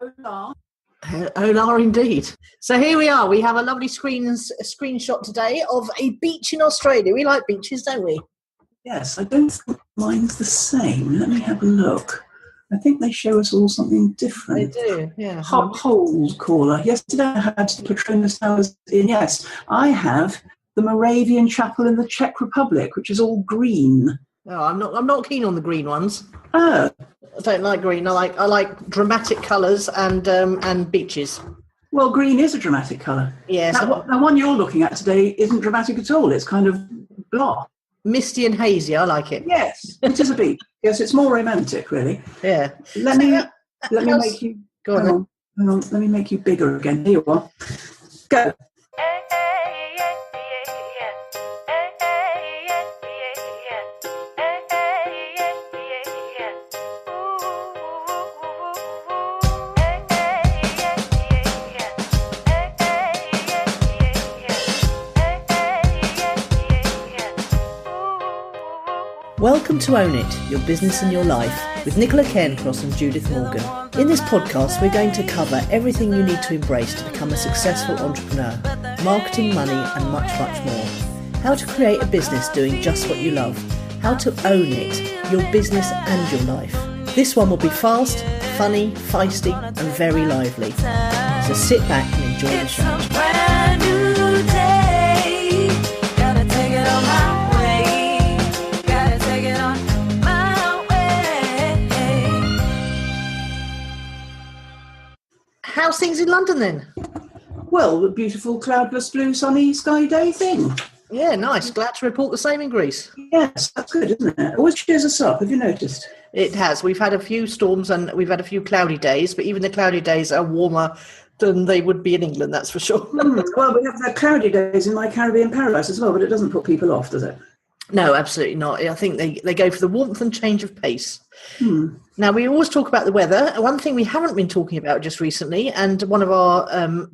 Hola. Hola indeed. So here we are. We have a lovely screenshot today of a beach in Australia. We like beaches, don't we? Yes, I don't think mine's the same. Let me have a look. I think they show us all something different. They do, yeah. Hold caller. Yesterday I had the Petronas Towers in. Yes, I have the Moravian Chapel in the Czech Republic, which is all green. Oh, I'm not keen on the green ones. Oh. I don't like green. I like dramatic colours and beaches. Well, green is a dramatic colour. Yes. The one you're looking at today isn't dramatic at all. It's kind of blah. Misty and hazy. I like it. Yes, it is a beach. Yes, it's more romantic, really. Yeah. Let me make you. Go on. Hang on. Let me make you bigger again. Here you are. Go. Welcome to Own It, Your Business and Your Life, with Nicola Cairncross and Judith Morgan. In this podcast, we're going to cover everything you need to embrace to become a successful entrepreneur, marketing, money, and much, much more. How to create a business doing just what you love. How to own it, your business and your life. This one will be fast, funny, feisty, and very lively. So sit back and enjoy the show. How's things in London then? Well, the beautiful cloudless blue sunny sky day thing. Yeah, nice. Glad to report the same in Greece. Yes, that's good, isn't it? Always cheers us up, have you noticed? It has. We've had a few storms and we've had a few cloudy days, but even the cloudy days are warmer than they would be in England, that's for sure. Well, we have the cloudy days in my Caribbean paradise as well, but it doesn't put people off, does it? No, absolutely not. I think they go for the warmth and change of pace. Now, we always talk about the weather. One thing we haven't been talking about just recently, and one of our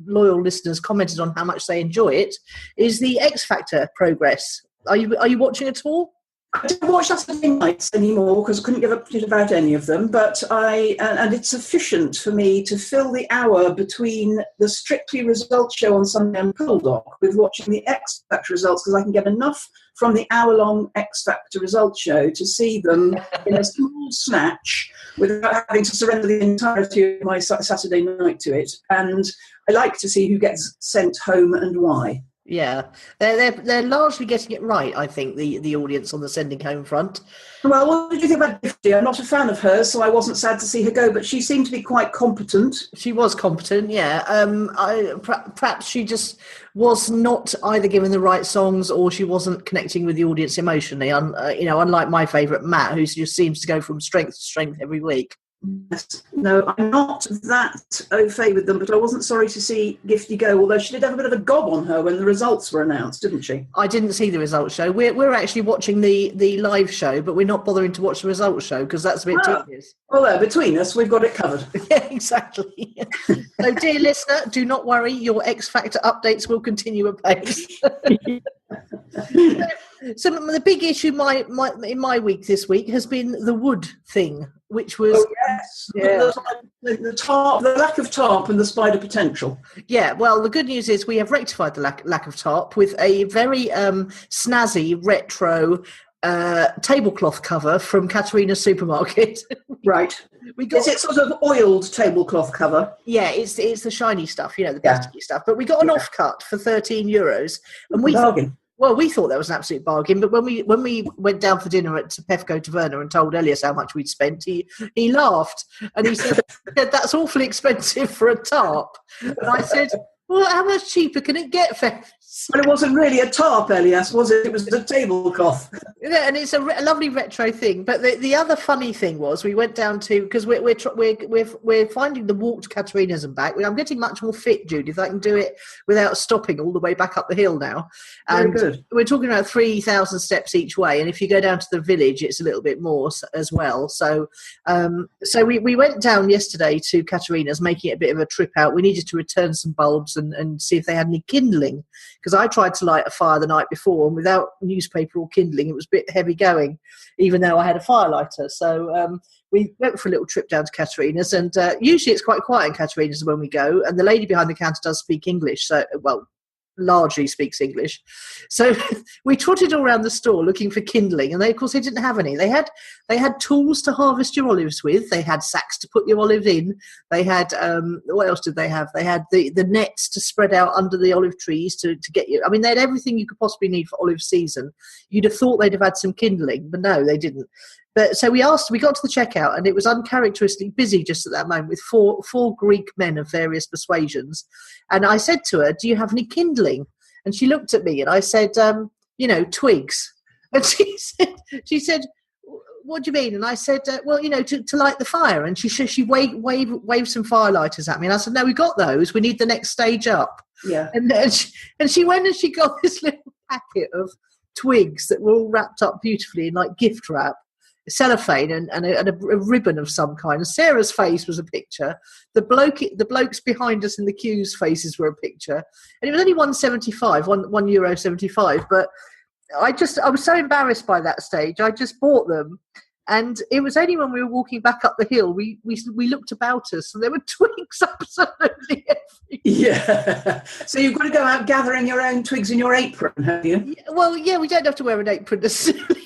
loyal listeners commented on how much they enjoy it, is the X Factor progress. Are you watching at all? I don't watch Saturday nights anymore because I couldn't give a shit about any of them, but and it's sufficient for me to fill the hour between the Strictly results show on Sunday and Bulldog with watching the X Factor results, because I can get enough from the hour-long X Factor results show to see them in a small snatch without having to surrender the entirety of my Saturday night to it. And I like to see who gets sent home and why. Yeah, they're largely getting it right, I think, the audience on the sending home front. Well, what did you think about Gifty? I'm not a fan of hers, so I wasn't sad to see her go, but she seemed to be quite competent. She was competent, yeah. Perhaps she just was not either given the right songs or she wasn't connecting with the audience emotionally. Unlike my favourite, Matt, who just seems to go from strength to strength every week. Yes. No, I'm not that au fait with them, but I wasn't sorry to see Gifty go, although she did have a bit of a gob on her when the results were announced, didn't she? I didn't see the results show. We're actually watching the live show, but we're not bothering to watch the results show because that's a bit tedious. Well, between us, we've got it covered. Yeah, exactly. So, dear listener, do not worry. Your X Factor updates will continue apace. So the big issue in my week this week has been the wood thing, which was the lack of tarp and the spider potential. Yeah, well, the good news is we have rectified the lack of tarp with a very snazzy retro tablecloth cover from Katerina's supermarket. Right. Is it sort of oiled tablecloth cover? Yeah, it's the shiny stuff, the plasticky stuff. But we got an offcut for €13, and we bargain. We thought that was an absolute bargain, but when we went down for dinner at Pefco Taverna and told Elias how much we'd spent, he laughed and he said, "That's awfully expensive for a tarp." And I said, "Well, how much cheaper can it get, Ferris?" Well, it wasn't really a tarp, Elias, was it? It was a tablecloth. Yeah, and it's a lovely retro thing. But the other funny thing was we went down to, because we're finding the walk to Katerina's and back. I'm getting much more fit, Judith. I can do it without stopping all the way back up the hill now. And very good. We're talking about 3,000 steps each way, and if you go down to the village, it's a little bit more as well. So we went down yesterday to Katerina's, making it a bit of a trip out. We needed to return some bulbs and see if they had any kindling, because I tried to light a fire the night before, and without newspaper or kindling, it was a bit heavy going, even though I had a firelighter. So we went for a little trip down to Katerina's, and usually it's quite quiet in Katerina's when we go, and the lady behind the counter does speak English, so, well, largely speaks English. So we trotted all around the store looking for kindling, and of course they didn't have any. They had tools to harvest your olives with. They had sacks to put your olive in. They had what else did they have? They had the nets to spread out under the olive trees to get you. I mean, they had everything you could possibly need for olive season. You'd have thought they'd have had some kindling, but no, they didn't. But so we got to the checkout, and it was uncharacteristically busy just at that moment with four Greek men of various persuasions. And I said to her, "Do you have any kindling?" And she looked at me, and I said, "Twigs." And she said, "What do you mean?" And I said, "Well, to light the fire." And she waved some firelighters at me, and I said, "No, we got those. We need the next stage up." Yeah. And she went and she got this little packet of twigs that were all wrapped up beautifully in like gift wrap, cellophane, and a ribbon of some kind. And Sarah's face was a picture. The blokes behind us in the queue's faces were a picture. And it was only €1.75, but I was so embarrassed by that stage. I just bought them. And it was only when we were walking back up the hill, we looked about us, and there were twigs absolutely everywhere. Yeah. So you've got to go out gathering your own twigs in your apron, have you? Well, yeah, we don't have to wear an apron necessarily.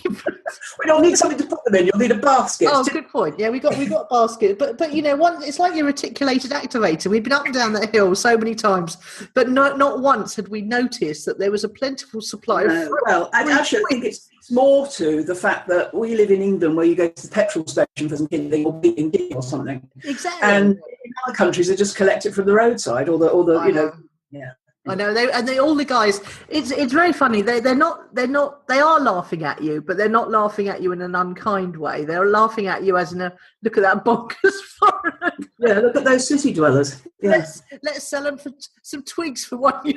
We don't need something to put them in. You'll need a basket. Oh, good point. Yeah, we got a basket, but it's like your reticulated activator. We've been up and down that hill so many times, but not once had we noticed that there was a plentiful supply of fruit. Well, actually, I think it's more to the fact that we live in England, where you go to the petrol station for some kindling or being or something. Exactly. And in other countries, they just collect it from the roadside or the yeah. I know all the guys. It's very funny. They are laughing at you, but they're not laughing at you in an unkind way. They're laughing at you as in a look at that bonkers foreigner. Yeah, look at those city dwellers. Yeah. Let's sell them for some twigs for €1.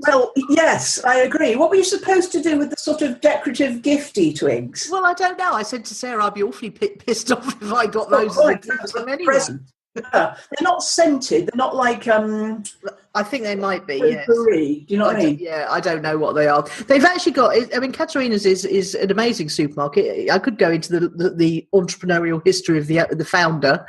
Well, yes, I agree. What were you supposed to do with the sort of decorative gifty twigs? Well, I don't know. I said to Sarah, I'd be awfully pissed off if I got those as a gift from anyone. Present. Yeah. They're not scented. They're not like I think they might be. Yes. Do you know what I mean? Yeah, I don't know what they are. They've actually got. I mean, Katerina's is an amazing supermarket. I could go into the entrepreneurial history of the founder,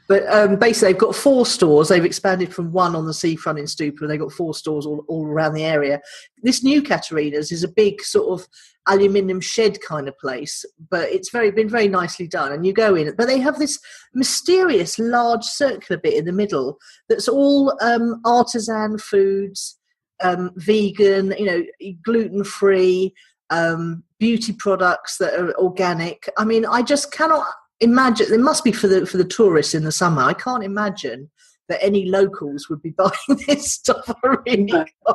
but basically they've got 4 stores. They've expanded from 1 on the seafront in Stupa, and they've got 4 stores all around the area. This new Katerina's is a big sort of aluminium shed kind of place, but it's been very nicely done. And you go in, but they have this mysterious large circular bit in the middle that's all artisan foods, vegan, gluten-free, beauty products that are organic. I mean, I just cannot imagine. It must be for the tourists in the summer. I can't imagine that any locals would be buying this stuff.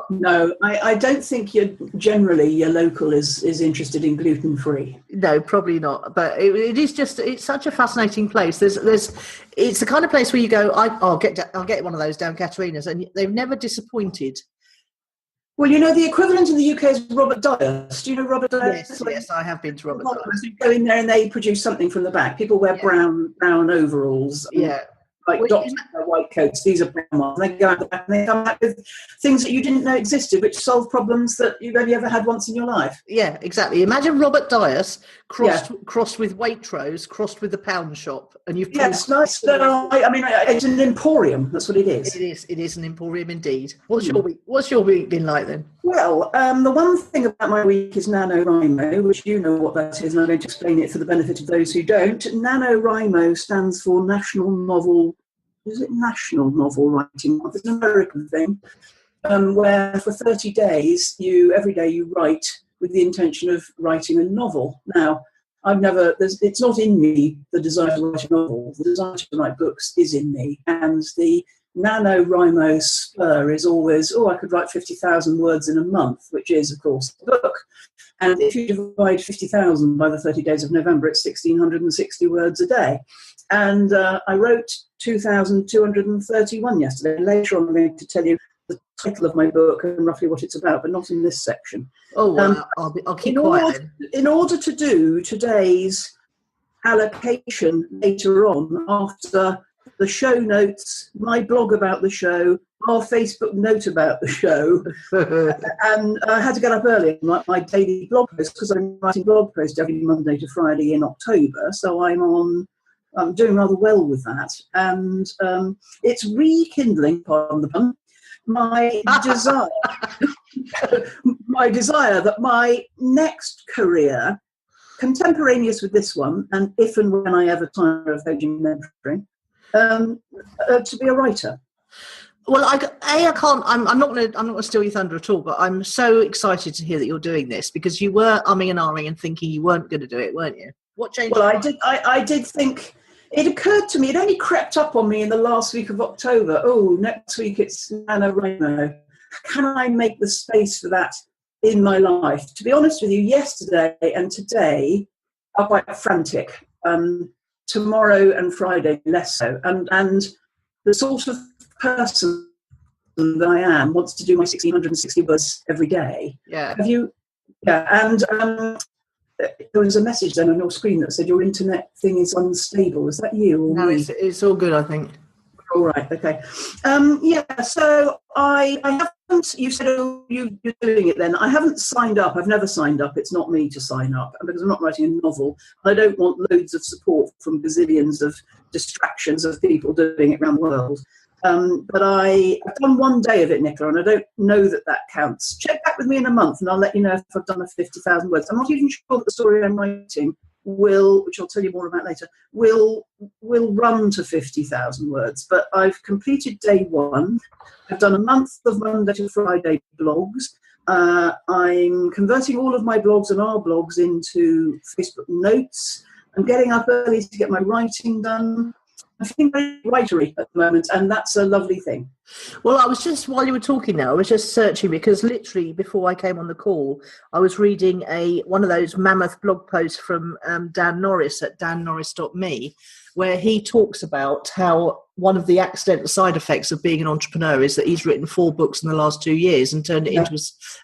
No, I don't think your local is interested in gluten-free. No, probably not. But it is just, it's such a fascinating place. It's the kind of place where you go, I'll get one of those down Katerina's, and they've never disappointed. Well, the equivalent in the UK is Robert Dyer's. Do you know Robert Dyer's? Yes, I have been to Robert Dyer's. You go in there and they produce something from the back. People wear brown overalls. Yeah. Like doctors wear white coats, these are brown ones. They go out the back and they come back with things that you didn't know existed, which solve problems that you've only ever had once in your life. Yeah, exactly. Imagine Robert Dyer's crossed with Waitrose, crossed with the pound shop, and you've it's nice. No, I mean, it's an emporium. That's what it is. It is an emporium indeed. What's your week been like then? Well, the one thing about my week is NaNoWriMo, which you know what that is, and I'm going to explain it for the benefit of those who don't. NaNoWriMo stands for National Novel Writing Month. It's an American thing, where for 30 days, every day you write with the intention of writing a novel. Now, it's not in me, the desire to write a novel. The desire to write books is in me, and the NaNoWriMo spur is always, I could write 50,000 words in a month, which is, of course, a book. And if you divide 50,000 by the 30 days of November, it's 1,660 words a day. And I wrote 2,231 yesterday. Later on, I'm going to tell you the title of my book and roughly what it's about, but not in this section. Oh, well, I'll keep quiet. In order to do today's allocation later on, after the show notes, my blog about the show, our Facebook note about the show, and I had to get up early and write my daily blog post because I'm writing blog posts every Monday to Friday in October. So I'm on I'm doing rather well with that. And it's rekindling, pardon the pun, my desire, my desire that my next career, contemporaneous with this one, and if and when I ever tire of coaching and mentoring, to be a writer. Well, I can't. I'm not going to steal your thunder at all. But I'm so excited to hear that you're doing this, because you were umming and ahhing and thinking you weren't going to do it, weren't you? What changed? Well, I did think. It occurred to me. It only crept up on me in the last week of October. Oh, next week it's NaNoWriMo. Can I make the space for that in my life? To be honest with you, yesterday and today are quite frantic. Tomorrow and Friday less so. And the sort of person that I am wants to do my 1,660 words every day. Yeah. Have you? Yeah. And there was a message then on your screen that said your internet thing is unstable. Is that you? Or no, me? it's all good, I think. All right. Okay. Yeah. So I haven't. You said you're doing it. Then I haven't signed up. I've never signed up. It's not me to sign up because I'm not writing a novel. I don't want loads of support from gazillions of distractions of people doing it around the world. But I've done one day of it, Nicola, and I don't know that counts. Check back with me in a month, and I'll let you know if I've done 50,000 words. I'm not even sure that the story I'm writing will, which I'll tell you more about later, will run to 50,000 words. But I've completed day one. I've done a month of Monday to Friday blogs. I'm converting all of my blogs and our blogs into Facebook notes. I'm getting up early to get my writing done. I'm feeling very writery at the moment, and that's a lovely thing. Well, I was just, while you were talking now, I was just searching, because literally before I came on the call, I was reading one of those mammoth blog posts from Dan Norris at dannorris.me, where he talks about how one of the accidental side effects of being an entrepreneur is that he's written 4 books in the last 2 years and turned it into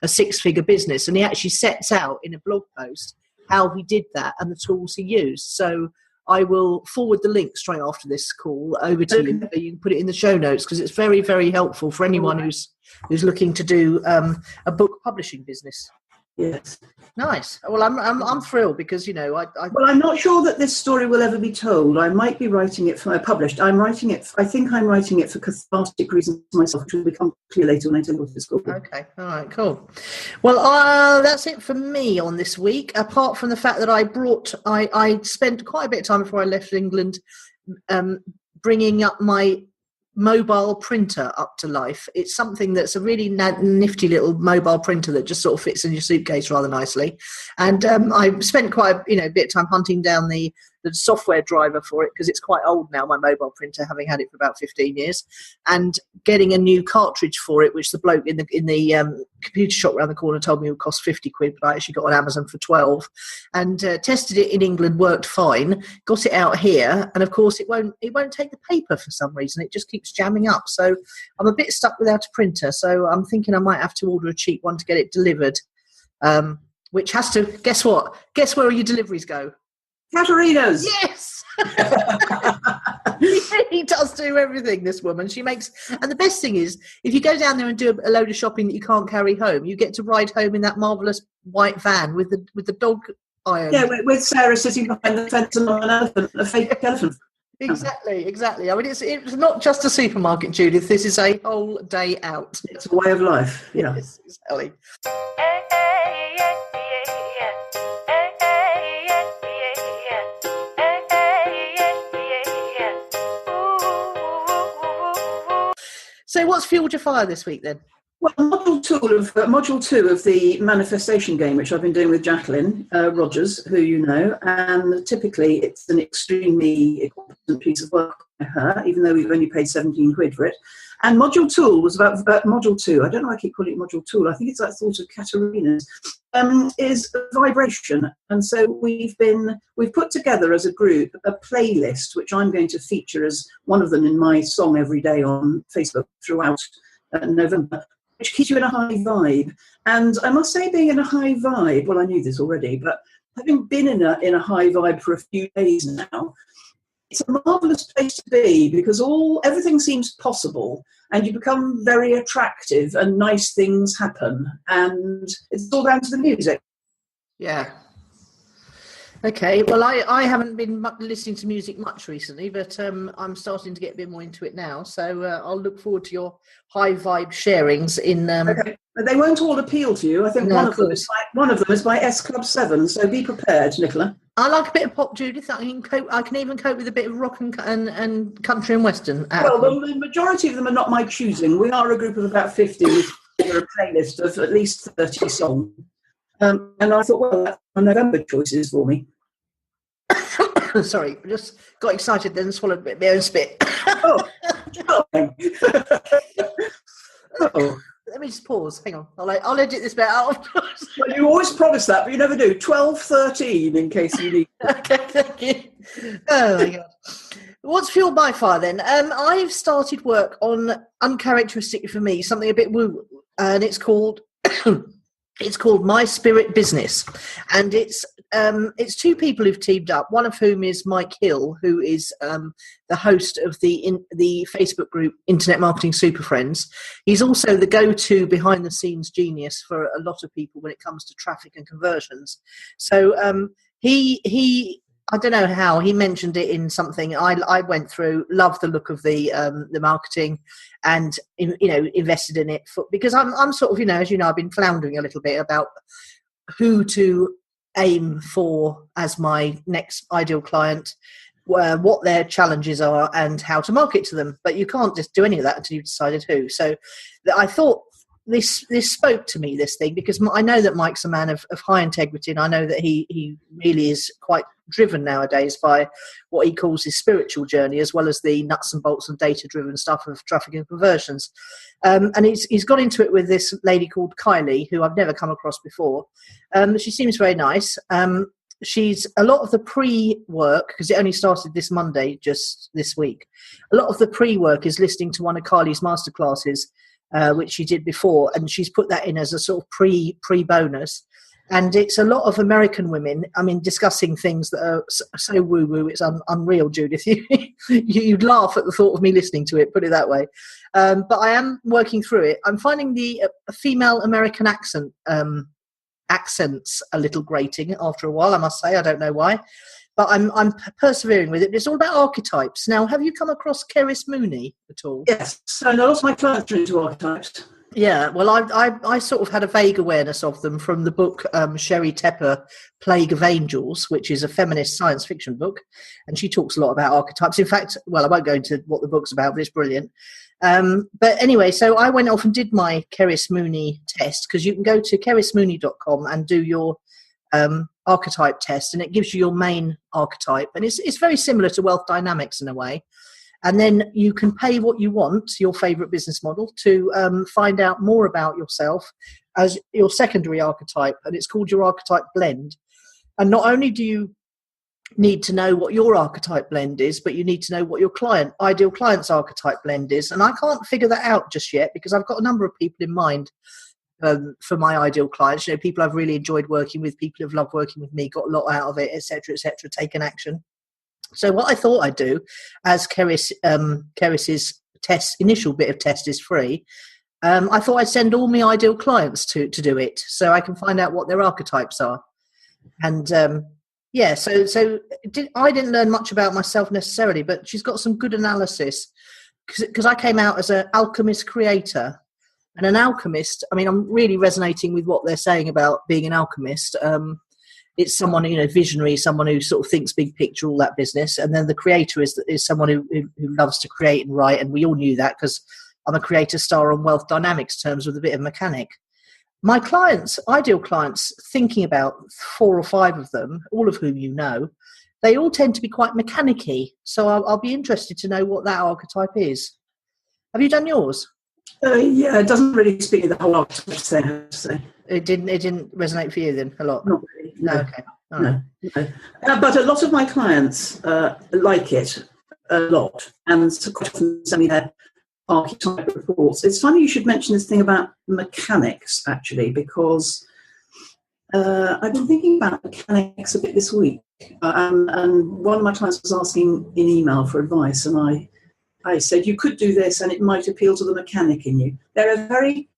a 6-figure business. And he actually sets out in a blog post how he did that and the tools he used. So I will forward the link straight after this call over to you. You can put it in the show notes, because it's very, very helpful for anyone who's looking to do a book publishing business. Yes. Nice. Well, I'm thrilled, because well, I'm not sure that this story will ever be told. I might be writing it for published. I think I'm writing it for cathartic reasons myself, which will become clear later when I tell you what it's called. Okay. All right. Cool. Well, that's it for me on this week. Apart from the fact that I spent quite a bit of time before I left England bringing up my mobile printer up to life. It's something that's a really nifty little mobile printer that just sort of fits in your suitcase rather nicely. And I spent quite a bit of time hunting down the software driver for it, because it's quite old now, my mobile printer, having had it for about 15 years, and getting a new cartridge for it, which the bloke in the computer shop around the corner told me would cost 50 quid, but I actually got on Amazon for 12, and tested it in England, worked fine, got it out here, and of course it won't take the paper for some reason. It just keeps jamming up. So I'm a bit stuck without a printer, so I'm thinking I might have to order a cheap one to get it delivered, which has to, guess where all your deliveries go? Katerina's. Yes. He does do everything, this woman. She makes, and the best thing is, if you go down there and do a load of shopping that you can't carry home, you get to ride home in that marvellous white van with the dog iron. Yeah, with Sarah sitting behind the fence and on an elephant, a fake elephant. Exactly. I mean, it's not just a supermarket, Judith. This is a whole day out. It's a way of life. Yeah. Yes, exactly. So what's fueled your fire this week then? Well, module two of the manifestation game, which I've been doing with Jacqueline Rogers, who you know, and typically it's an extremely competent piece of work by her, even though we've only paid 17 quid for it. And module two was about module two. I don't know why I keep calling it module two. I think it's that thought of Katerina's, is vibration. And so we've put together as a group a playlist, which I'm going to feature as one of them in my song every day on Facebook throughout November, which keeps you in a high vibe. And I must say, being in a high vibe, well, I knew this already, but having been in a high vibe for a few days now, it's a marvellous place to be, because everything seems possible and you become very attractive and nice things happen, and it's all down to the music. Yeah. Okay, well, I haven't been listening to music much recently, but I'm starting to get a bit more into it now. So I'll look forward to your high vibe sharings in. Okay, but they won't all appeal to you. I think No, one of of them course. one of them is by S Club 7. So be prepared, Nicola. I like a bit of pop, Judith. I can even cope with a bit of rock and country and western. Well, the majority of them are not my choosing. We are a group of about 50 with a playlist of at least 30 songs. And I thought, well, that's my November choices for me. Sorry, I just got excited then and swallowed a bit of beer and spit. Oh. Oh. Let me just pause. Hang on. I'll edit this bit out. Well, you always promise that, but you never do. 12:13 in case you need. Okay, thank you. Oh my God. What's fueled my fire then? I've started work on, uncharacteristic for me, something a bit woo, and it's called My Spirit Business, and it's two people who've teamed up. One of whom is Mike Hill, who is the host of the Facebook group Internet Marketing Super Friends. He's also the go-to behind-the-scenes genius for a lot of people when it comes to traffic and conversions. So he I don't know how he mentioned it in something I went through. Loved the look of the marketing, and invested in it because I'm sort of as I've been floundering a little bit about who to aim for as my next ideal client, what their challenges are, and how to market to them. But you can't just do any of that until you've decided who. So I thought this spoke to me, this thing, because I know that Mike's a man of high integrity, and I know that he really is quite driven nowadays by what he calls his spiritual journey, as well as the nuts and bolts and data-driven stuff of traffic and conversions. And he's got into it with this lady called Kylie, who I've never come across before. She seems very nice. She's a lot of the pre-work, because it only started this Monday, just this week. A lot of the pre-work is listening to one of Kylie's masterclasses, which she did before, and she's put that in as a sort of pre-bonus. And it's a lot of American women, discussing things that are so woo-woo, it's unreal, Judith. You'd laugh at the thought of me listening to it, put it that way. But I am working through it. I'm finding the female American accents a little grating after a while, I must say. I don't know why. But I'm persevering with it. It's all about archetypes. Now, have you come across Kerris Mooney at all? Yes, and a lot of my clients are into archetypes. Yeah, well, I sort of had a vague awareness of them from the book Sherry Tepper, Plague of Angels, which is a feminist science fiction book, and she talks a lot about archetypes. In fact, well, I won't go into what the book's about, but it's brilliant. But anyway, so I went off and did my Kerris Mooney test, because you can go to kerrismooney.com and do your archetype test, and it gives you your main archetype, and it's very similar to Wealth Dynamics in a way. And then you can pay what you want, your favourite business model, to find out more about yourself as your secondary archetype, and it's called your archetype blend. And not only do you need to know what your archetype blend is, but you need to know what your ideal client's archetype blend is. And I can't figure that out just yet, because I've got a number of people in mind for my ideal clients. People I've really enjoyed working with, people who've loved working with me, got a lot out of it, etc., taken action. So what I thought I'd do, as Kerris's initial bit of test is free, I thought I'd send all my ideal clients to do it, so I can find out what their archetypes are. And so I didn't learn much about myself necessarily, but she's got some good analysis, because I came out as an alchemist creator. And an alchemist, I'm really resonating with what they're saying about being an alchemist. It's someone, visionary, someone who sort of thinks big picture, all that business. And then the creator is someone who loves to create and write. And we all knew that, because I'm a creator star on Wealth Dynamics terms with a bit of mechanic. My clients, ideal clients, thinking about 4 or 5 of them, all of whom they all tend to be quite mechanic-y. So I'll be interested to know what that archetype is. Have you done yours? Yeah, it doesn't really speak to the whole archetype thing, I have to say. It didn't resonate for you then a lot? Not really. No. Okay. All right. No. But a lot of my clients like it a lot, and so quite often send me their archetype reports. It's funny you should mention this thing about mechanics, actually, because I've been thinking about mechanics a bit this week, and one of my clients was asking in email for advice, and I said, you could do this and it might appeal to the mechanic in you. They're a very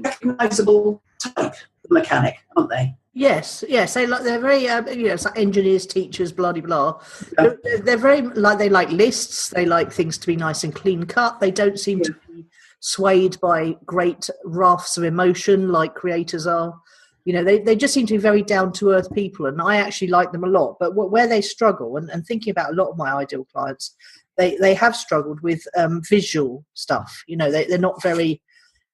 recognisable type of mechanic, aren't they? Yes, they're very it's like engineers, teachers, blah blah blah. Yeah. They're very they like lists. They like things to be nice and clean cut. They don't seem to be swayed by great rafts of emotion like creators are. They just seem to be very down to earth people, and I actually like them a lot. But where they struggle, and thinking about a lot of my ideal clients, they have struggled with visual stuff. They're not very.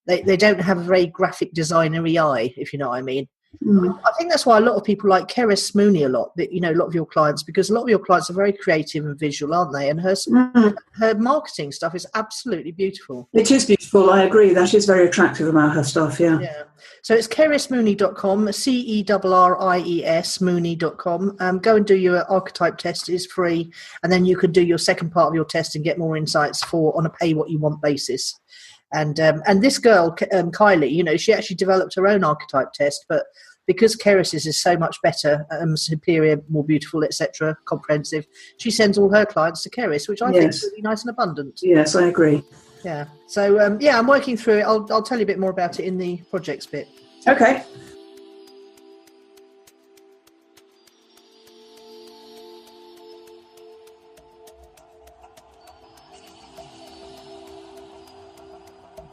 They don't have a very graphic designery eye, if you know what I mean. I think that's why a lot of people like Ferris Mooney a lot. That a lot of your clients, because a lot of your clients are very creative and visual, aren't they? And her marketing stuff is absolutely beautiful. It is beautiful. I agree. That is very attractive about her stuff. Yeah. So it's CerrisMooney.com, CERRIES Mooney.com. Go and do your archetype test. It's free, and then you can do your second part of your test and get more insights on a pay what you want basis. And this girl, Kylie, she actually developed her own archetype test, but because Ferris's is so much better, superior, more beautiful, etc., comprehensive, she sends all her clients to Ferris, which I think is really nice and abundant. Yes, I agree. Yeah. So, I'm working through it. I'll tell you a bit more about it in the projects bit. Okay.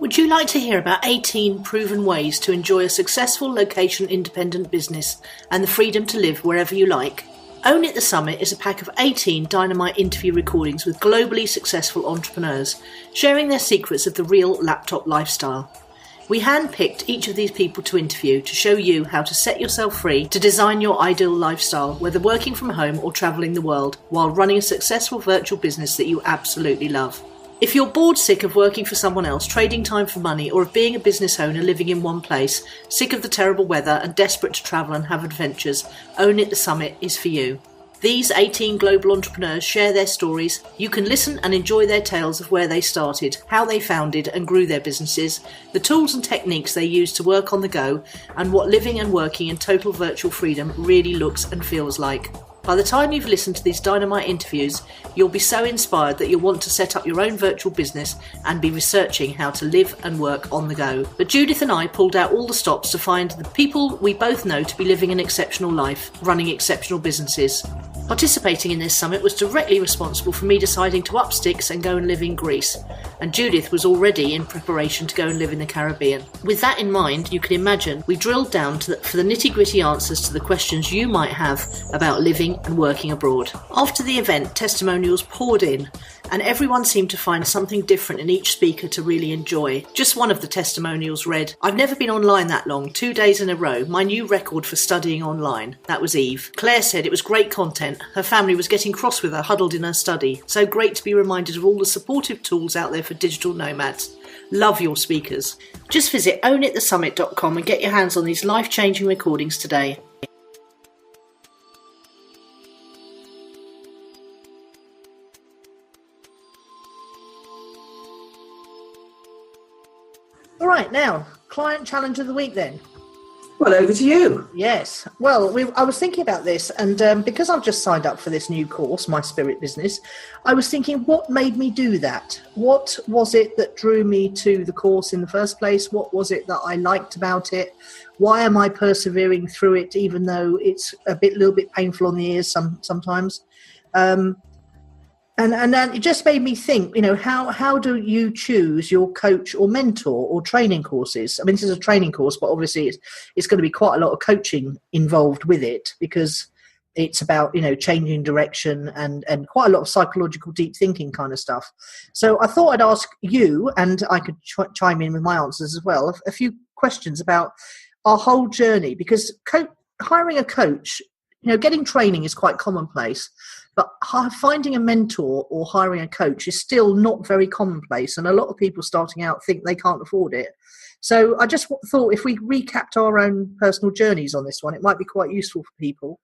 Would you like to hear about 18 proven ways to enjoy a successful location-independent business and the freedom to live wherever you like? Own It the Summit is a pack of 18 dynamite interview recordings with globally successful entrepreneurs, sharing their secrets of the real laptop lifestyle. We handpicked each of these people to interview to show you how to set yourself free to design your ideal lifestyle, whether working from home or travelling the world, while running a successful virtual business that you absolutely love. If you're bored sick of working for someone else, trading time for money, or of being a business owner living in one place, sick of the terrible weather and desperate to travel and have adventures, Own It the Summit is for you. These 18 global entrepreneurs share their stories. You can listen and enjoy their tales of where they started, how they founded and grew their businesses, the tools and techniques they use to work on the go, and what living and working in total virtual freedom really looks and feels like. By the time you've listened to these dynamite interviews, you'll be so inspired that you'll want to set up your own virtual business and be researching how to live and work on the go. But Judith and I pulled out all the stops to find the people we both know to be living an exceptional life, running exceptional businesses. Participating in this summit was directly responsible for me deciding to up sticks and go and live in Greece, and Judith was already in preparation to go and live in the Caribbean. With that in mind, you can imagine we drilled down for the nitty-gritty answers to the questions you might have about living and working abroad. After the event, testimonials poured in, and everyone seemed to find something different in each speaker to really enjoy. Just one of the testimonials read, "I've never been online that long, 2 days in a row, my new record for studying online." That was Eve. Claire said it was great content. Her family was getting cross with her huddled in her study. So great to be reminded of all the supportive tools out there for digital nomads. Love your speakers. Just visit ownitthesummit.com and get your hands on these life-changing recordings today. All right, now, client challenge of the week then. Well, over to you. Yes. Well, I was thinking about this, and because I've just signed up for this new course, My Spirit Business, I was thinking, what made me do that? What was it that drew me to the course in the first place? What was it that I liked about it? Why am I persevering through it, even though it's little bit painful on the ears sometimes? And then it just made me think, how do you choose your coach or mentor or training courses? I mean, this is a training course, but obviously it's going to be quite a lot of coaching involved with it, because it's about, changing direction and quite a lot of psychological deep thinking kind of stuff. So I thought I'd ask you, and I could chime in with my answers as well, a few questions about our whole journey, because hiring a coach, getting training is quite commonplace. But finding a mentor or hiring a coach is still not very commonplace, and a lot of people starting out think they can't afford it. So I just thought if we recapped our own personal journeys on this one, it might be quite useful for people,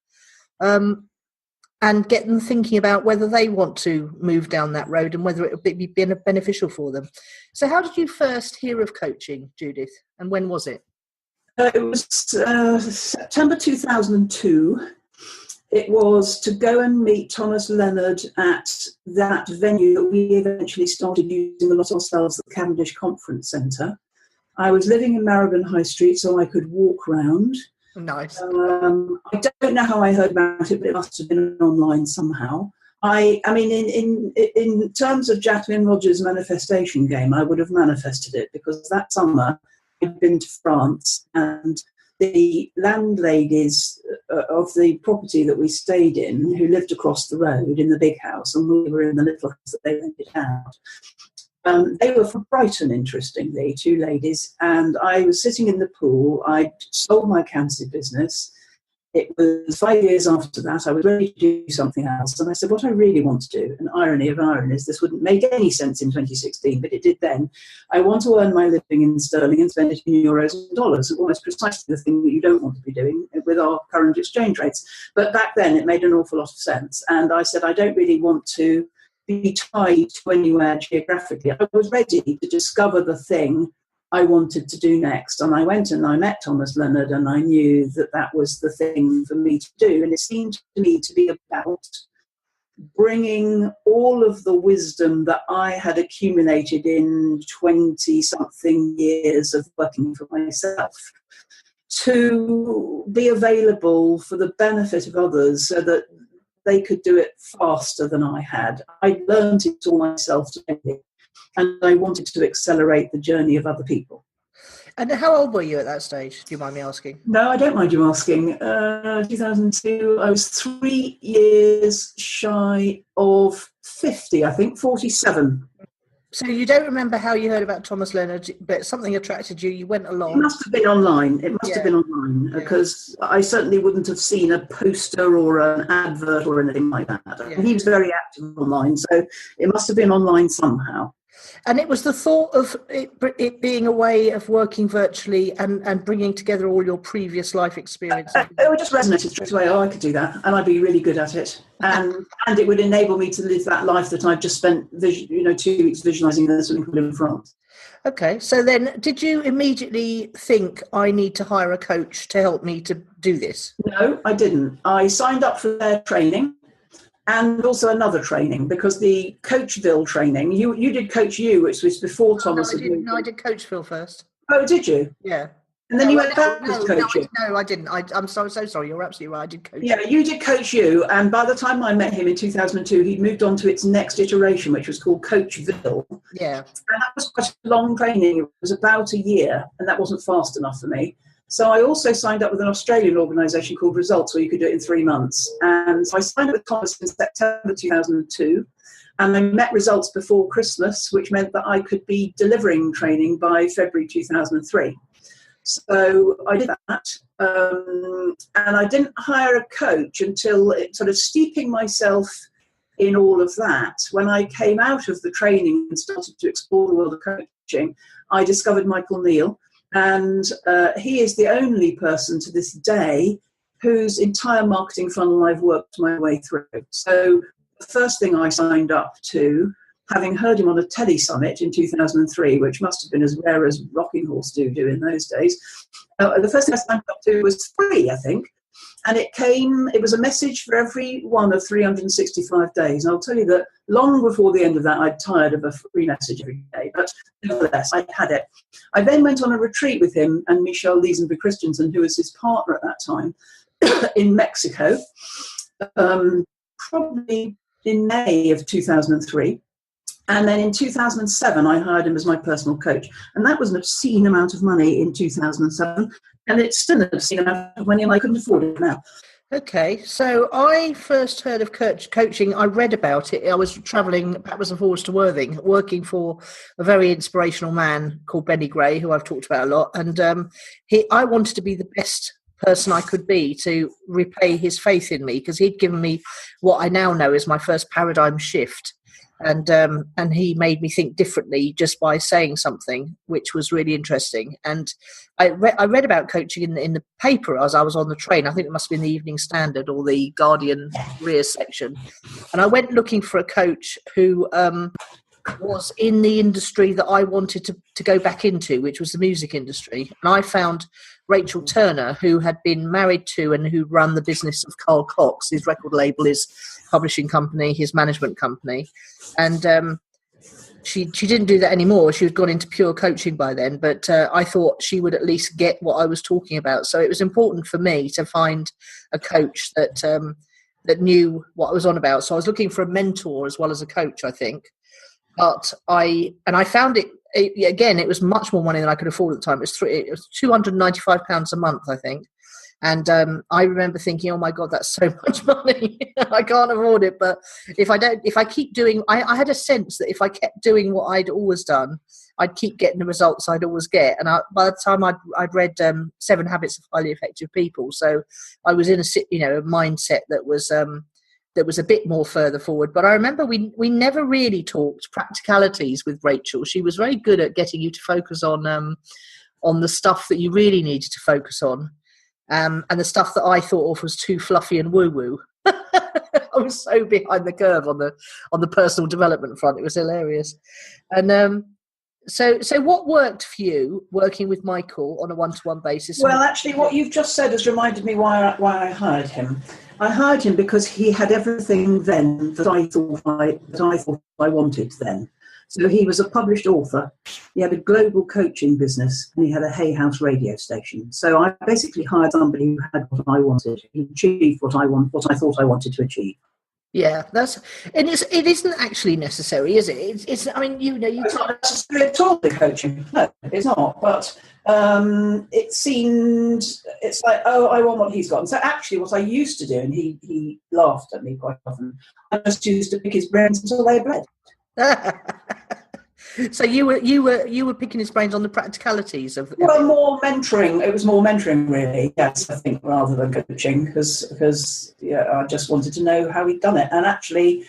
and get them thinking about whether they want to move down that road and whether it would be beneficial for them. So how did you first hear of coaching, Judith, and when was it? It was September 2002. It was to go and meet Thomas Leonard at that venue that we eventually started using a lot ourselves, the Cavendish Conference Centre. I was living in Marylebone High Street, so I could walk round. Nice. I don't know how I heard about it, but it must have been online somehow. I mean, in terms of Jacqueline Rogers' manifestation game, I would have manifested it, because that summer I'd been to France, and the landladies of the property that we stayed in, who lived across the road in the big house, and we were in the little house that they rented out. They were from Brighton, interestingly, two ladies, and I was sitting in the pool. I'd sold my accountancy business. It was 5 years after that. I was ready to do something else. And I said, what I really want to do, an irony of ironies, this wouldn't make any sense in 2016, but it did then. I want to earn my living in sterling and spend it in euros and dollars, almost precisely the thing that you don't want to be doing with our current exchange rates. But back then, it made an awful lot of sense. And I said, I don't really want to be tied to anywhere geographically. I was ready to discover the thing I wanted to do next. And I went and I met Thomas Leonard, and I knew that that was the thing for me to do. And it seemed to me to be about bringing all of the wisdom that I had accumulated in 20-something years of working for myself to be available for the benefit of others, so that they could do it faster than I had. I learned it all myself today. And I wanted to accelerate the journey of other people. And how old were you at that stage? Do you mind me asking? No, I don't mind you asking. 2002, I was 3 years shy of 50, I think, 47. So you don't remember how you heard about Thomas Leonard, but something attracted you, you went along. It must have been online. Because I certainly wouldn't have seen a poster or an advert or anything like that. Yeah. He was very active online, so it must have been online somehow. And it was the thought of it being a way of working virtually and bringing together all your previous life experiences. It just resonated straight away. Oh, I could do that, and I'd be really good at it, and it would enable me to live that life that I've just spent, 2 weeks visualising in the swimming pool in France. Okay, so then did you immediately think, I need to hire a coach to help me to do this? No, I didn't. I signed up for their training. And also another training, because the Coachville training, you did Coach U, which was before Thomas. No, I did Coachville first. Oh, did you? Yeah. And then you went back to Coach U. No, I didn't. I'm so sorry. You're absolutely right. I did Coach U. Yeah, you did Coach U, and by the time I met him in 2002, he'd moved on to its next iteration, which was called Coachville. Yeah. And that was quite a long training. It was about a year, and that wasn't fast enough for me. So I also signed up with an Australian organisation called Results, where you could do it in 3 months. And so I signed up with Thomas in September 2002, and I met Results before Christmas, which meant that I could be delivering training by February 2003. So I did that, and I didn't hire a coach until sort of steeping myself in all of that. When I came out of the training and started to explore the world of coaching, I discovered Michael Neal. And he is the only person to this day whose entire marketing funnel I've worked my way through. So the first thing I signed up to, having heard him on a telly summit in 2003, which must have been as rare as Rocking Horse do in those days, the first thing I signed up to was free, I think. And it was a message for every one of 365 days. And I'll tell you that long before the end of that, I'd tired of a free message every day. But nevertheless, I had it. I then went on a retreat with him and Michelle Liesenberg Christensen, who was his partner at that time, in Mexico, probably in May of 2003. And then in 2007, I hired him as my personal coach. And that was an obscene amount of money in 2007. And it's still an obscene amount of money, and I couldn't afford it now. Okay, so I first heard of coaching. I read about it. I was travelling backwards and forwards to Worthing, working for a very inspirational man called Benny Gray, who I've talked about a lot. And I wanted to be the best person I could be to repay his faith in me, because he'd given me what I now know is my first paradigm shift. And he made me think differently just by saying something, which was really interesting. And I read about coaching in the paper as I was on the train. I think it must have been the Evening Standard or the Guardian careers section. And I went looking for a coach who was in the industry that I wanted to go back into, which was the music industry. And I found Rachel Turner, who had been married to and who run the business of Carl Cox, his record label, his publishing company, his management company. And she didn't do that anymore. She had gone into pure coaching by then, but I thought she would at least get what I was talking about. So it was important for me to find a coach that that knew what I was on about. So I was looking for a mentor as well as a coach, I think. But I found it again. It was much more money than I could afford at the time. It was £295 a month, I think. And I remember thinking, oh my God, that's so much money. I can't afford it. But if I keep doing, I had a sense that if I kept doing what I'd always done, I'd keep getting the results I'd always get. And by the time I'd read 7 Habits of Highly Effective People, so I was in a mindset that was a bit more further forward. But I remember we never really talked practicalities with Rachel. She was very good at getting you to focus on the stuff that you really needed to focus on. And the stuff that I thought of was too fluffy and woo-woo. I was so behind the curve on the personal development front. It was hilarious. And so what worked for you working with Michael on a one-to-one basis? Well, actually, what you've just said has reminded me why I hired him. I hired him because he had everything then that I thought I wanted then. So he was a published author, he had a global coaching business, and he had a Hay House radio station. So I basically hired somebody who had what I wanted, who achieved what I thought I wanted to achieve. Yeah, it isn't actually necessary, is it? It's I mean, it's not necessarily at all the coaching. No, it's not. But it's like, oh, I want what he's got. And so actually what I used to do, and he laughed at me quite often, I just used to pick his brains until they bled. So you were picking his brains on the practicalities of. Well, more mentoring. It was more mentoring, really. Yes, I think, rather than coaching, because I just wanted to know how he'd done it. And actually,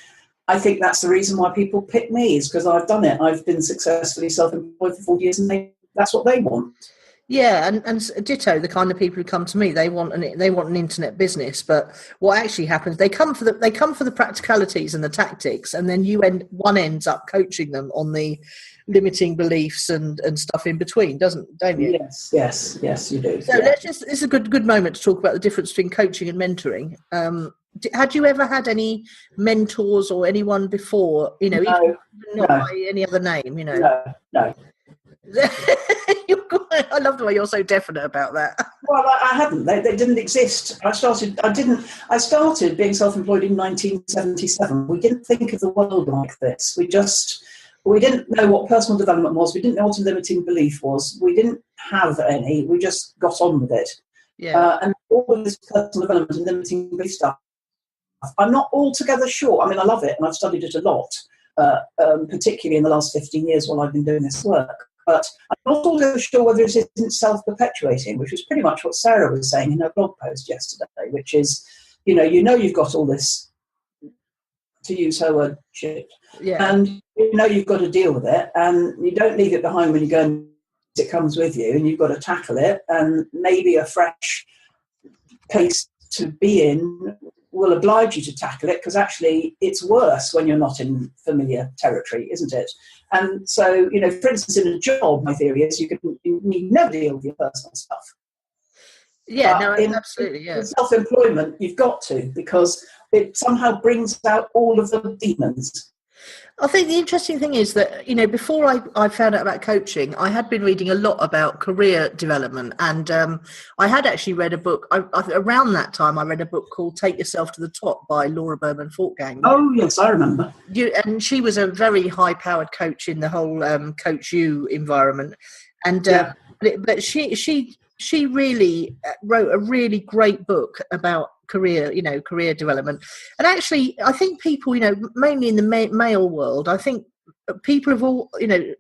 I think that's the reason why people pick me, is because I've done it. I've been successfully self-employed for 40 years, and that's what they want. Yeah, and ditto, the kind of people who come to me, they want an internet business, but what actually happens, they come for the practicalities and the tactics, and then one ends up coaching them on the limiting beliefs and stuff in between, don't you? Yes, you do. So this is a good moment to talk about the difference between coaching and mentoring. Had you ever had any mentors or anyone before? Even not by any other name, No. I love the way you're so definite about that. Well, I hadn't. They didn't exist. I started being self-employed in 1977. We didn't think of the world like this. We didn't know what personal development was. We didn't know what a limiting belief was. We didn't have any. We just got on with it. Yeah. And all of this personal development and limiting belief stuff, I'm not altogether sure. I mean, I love it, and I've studied it a lot, particularly in the last 15 years while I've been doing this work. But I'm not altogether sure whether it isn't self-perpetuating, which was pretty much what Sarah was saying in her blog post yesterday, which is, you've got all this, to use her word, shit. Yeah. And you've got to deal with it, and you don't leave it behind when you go and it comes with you, and you've got to tackle it, and maybe a fresh place to be in will oblige you to tackle it, because actually it's worse when you're not in familiar territory, isn't it? And so, for instance, in a job, my theory is you never deal with your personal stuff. Yeah, absolutely, yeah. In self-employment, you've got to, because it somehow brings out all of the demons. I think the interesting thing is that, before I found out about coaching, I had been reading a lot about career development, and I had actually read a book. Around that time, I read a book called Take Yourself to the Top by Laura Berman Fortgang. Oh, yes, I remember. And she was a very high-powered coach in the whole Coach You environment. And but she really wrote a really great book about career development. And actually, I think people, mainly in the male world, I think people have all,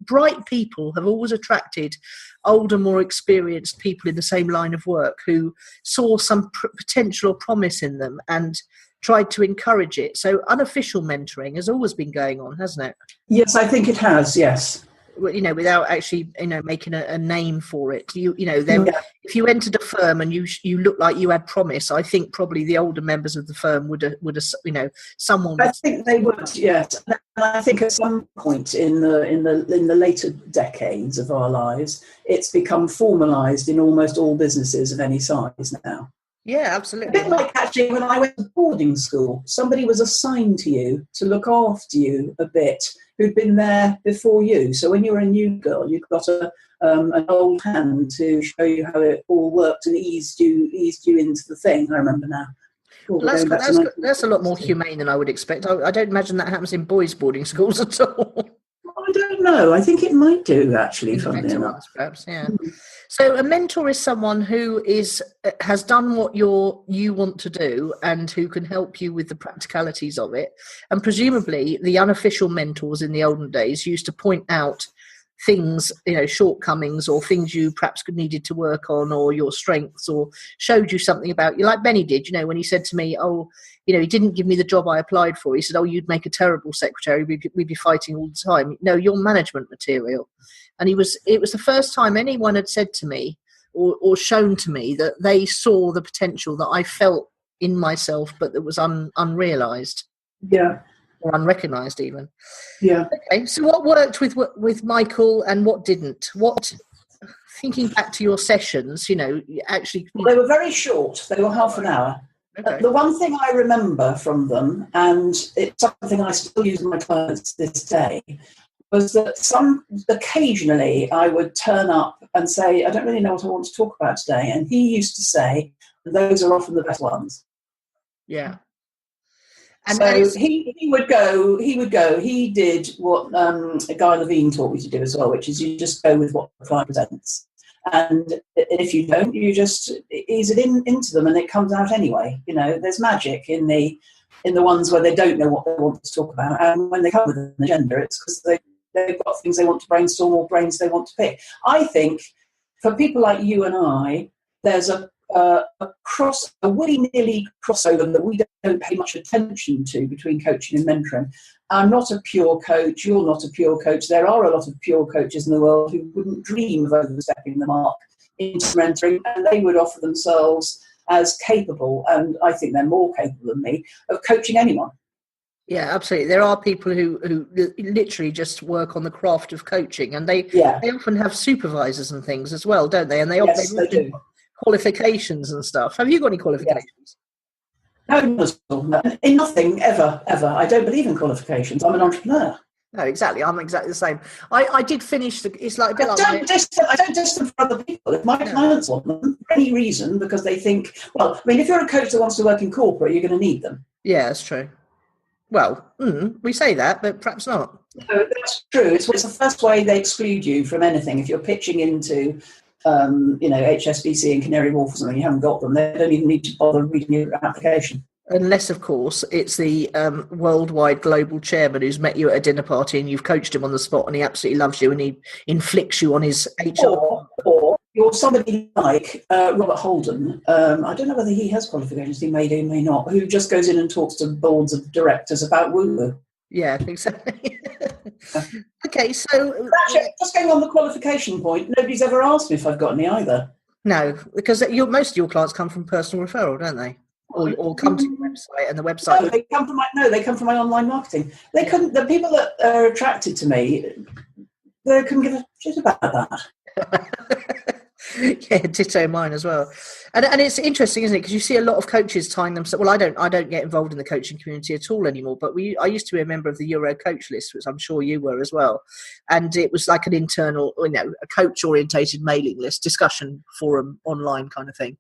bright people have always attracted older, more experienced people in the same line of work who saw some potential or promise in them and tried to encourage it. So unofficial mentoring has always been going on, hasn't it? Yes, I think it has, yes. Without actually, making a name for it. If you entered a firm and you looked like you had promise, I think probably the older members of the firm would have, someone. I think they would, yes. And I think at some point in the later decades of our lives, it's become formalised in almost all businesses of any size now. Yeah, A absolutely. bit like actually when I went to boarding school, somebody was assigned to you to look after you a bit who'd been there before you. So when you were a new girl, you got an old hand to show you how it all worked and eased you into the thing. I remember now. Oh, Well, we're going back to that's a lot more 1960. humane than I would expect. I don't imagine that happens in boys' boarding schools at all. I don't know. I think it might do, actually, In the funnily better enough. ones, perhaps, yeah. Mm. So a mentor is someone who has done what you want to do and who can help you with the practicalities of it. And presumably the unofficial mentors in the olden days used to point out things, shortcomings or things you perhaps needed to work on, or your strengths, or showed you something about you, like Benny did, when he said to me, he didn't give me the job I applied for. He said, you'd make a terrible secretary. We'd be fighting all the time. No, you're management material. And it was the first time anyone had said to me or shown to me that they saw the potential that I felt in myself, but that was unrealized. Yeah. Or unrecognized even. Yeah. Okay, so what worked with Michael and what didn't? Thinking back to your sessions, actually... Well, they were very short. They were half an hour. Okay. The one thing I remember from them, and it's something I still use with my clients this day, was that occasionally I would turn up and say, I don't really know what I want to talk about today. And he used to say, those are often the best ones. Yeah. And so he would go. He did what Guy Levine taught me to do as well, which is you just go with what the client presents. And if you don't, you just ease it into them and it comes out anyway. There's magic in the ones where they don't know what they want to talk about. And when they come with an agenda, it's because they've got things they want to brainstorm or brains they want to pick. I think for people like you and I, there's a willy-nilly crossover that we don't pay much attention to between coaching and mentoring. I'm not a pure coach. You're not a pure coach. There are a lot of pure coaches in the world who wouldn't dream of overstepping the mark into mentoring, and they would offer themselves as capable, and I think they're more capable than me, of coaching anyone. Yeah, absolutely. There are people who literally just work on the craft of coaching, and they often have supervisors and things as well, don't they? And they often do. Qualifications and stuff. Have you got any qualifications? No, in nothing ever. I don't believe in qualifications. I'm an entrepreneur. No, exactly. I'm exactly the same. I did finish it's like a bit I don't test them for other people. If my clients want them for any reason, because they think, if you're a coach that wants to work in corporate, you're going to need them. Yeah, that's true. Well, we say that, but perhaps not. No, that's true. It's the first way they exclude you from anything. If you're pitching into HSBC and Canary Wharf or something, you haven't got them. They don't even need to bother reading your application. Unless, of course, it's the worldwide global chairman who's met you at a dinner party and you've coached him on the spot and he absolutely loves you and he inflicts you on his HR. Or you're somebody like Robert Holden. I don't know whether he has qualifications. He may do, may not. Who just goes in and talks to boards of directors about woo-woo. Yeah, exactly. Okay, so... Actually, just going on the qualification point, nobody's ever asked me if I've got any either. No, because most of your clients come from personal referral, don't they? Or come to your website, and the website... No, they come from my online marketing. The people that are attracted to me, they couldn't give a shit about that. Yeah, ditto mine as well. And it's interesting, isn't it? Because you see a lot of coaches tying themselves. Well, I don't get involved in the coaching community at all anymore. But I used to be a member of the Euro Coach List, which I'm sure you were as well. And it was like an internal, a coach-orientated mailing list, discussion forum, online kind of thing.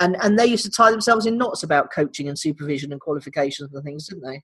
And they used to tie themselves in knots about coaching and supervision and qualifications and things, didn't they?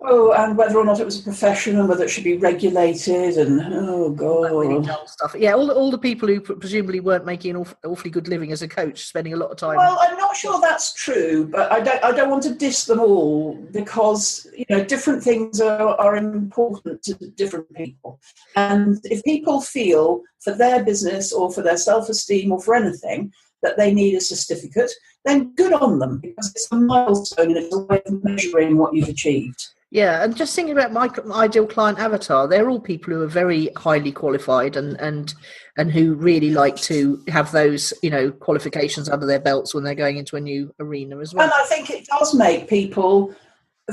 Oh, and whether or not it was a profession and whether it should be regulated and, oh, God. Really dull stuff. Yeah, all the people who presumably weren't making an awfully good living as a coach, spending a lot of time... Well, I'm not sure that's true, but I don't want to diss them all because, different things are important to different people. And if people feel for their business or for their self-esteem or for anything that they need a certificate, then good on them because it's a milestone and it's a way of measuring what you've achieved. Yeah, and just thinking about my ideal client avatar, they're all people who are very highly qualified and who really like to have those, qualifications under their belts when they're going into a new arena as well. And I think it does make people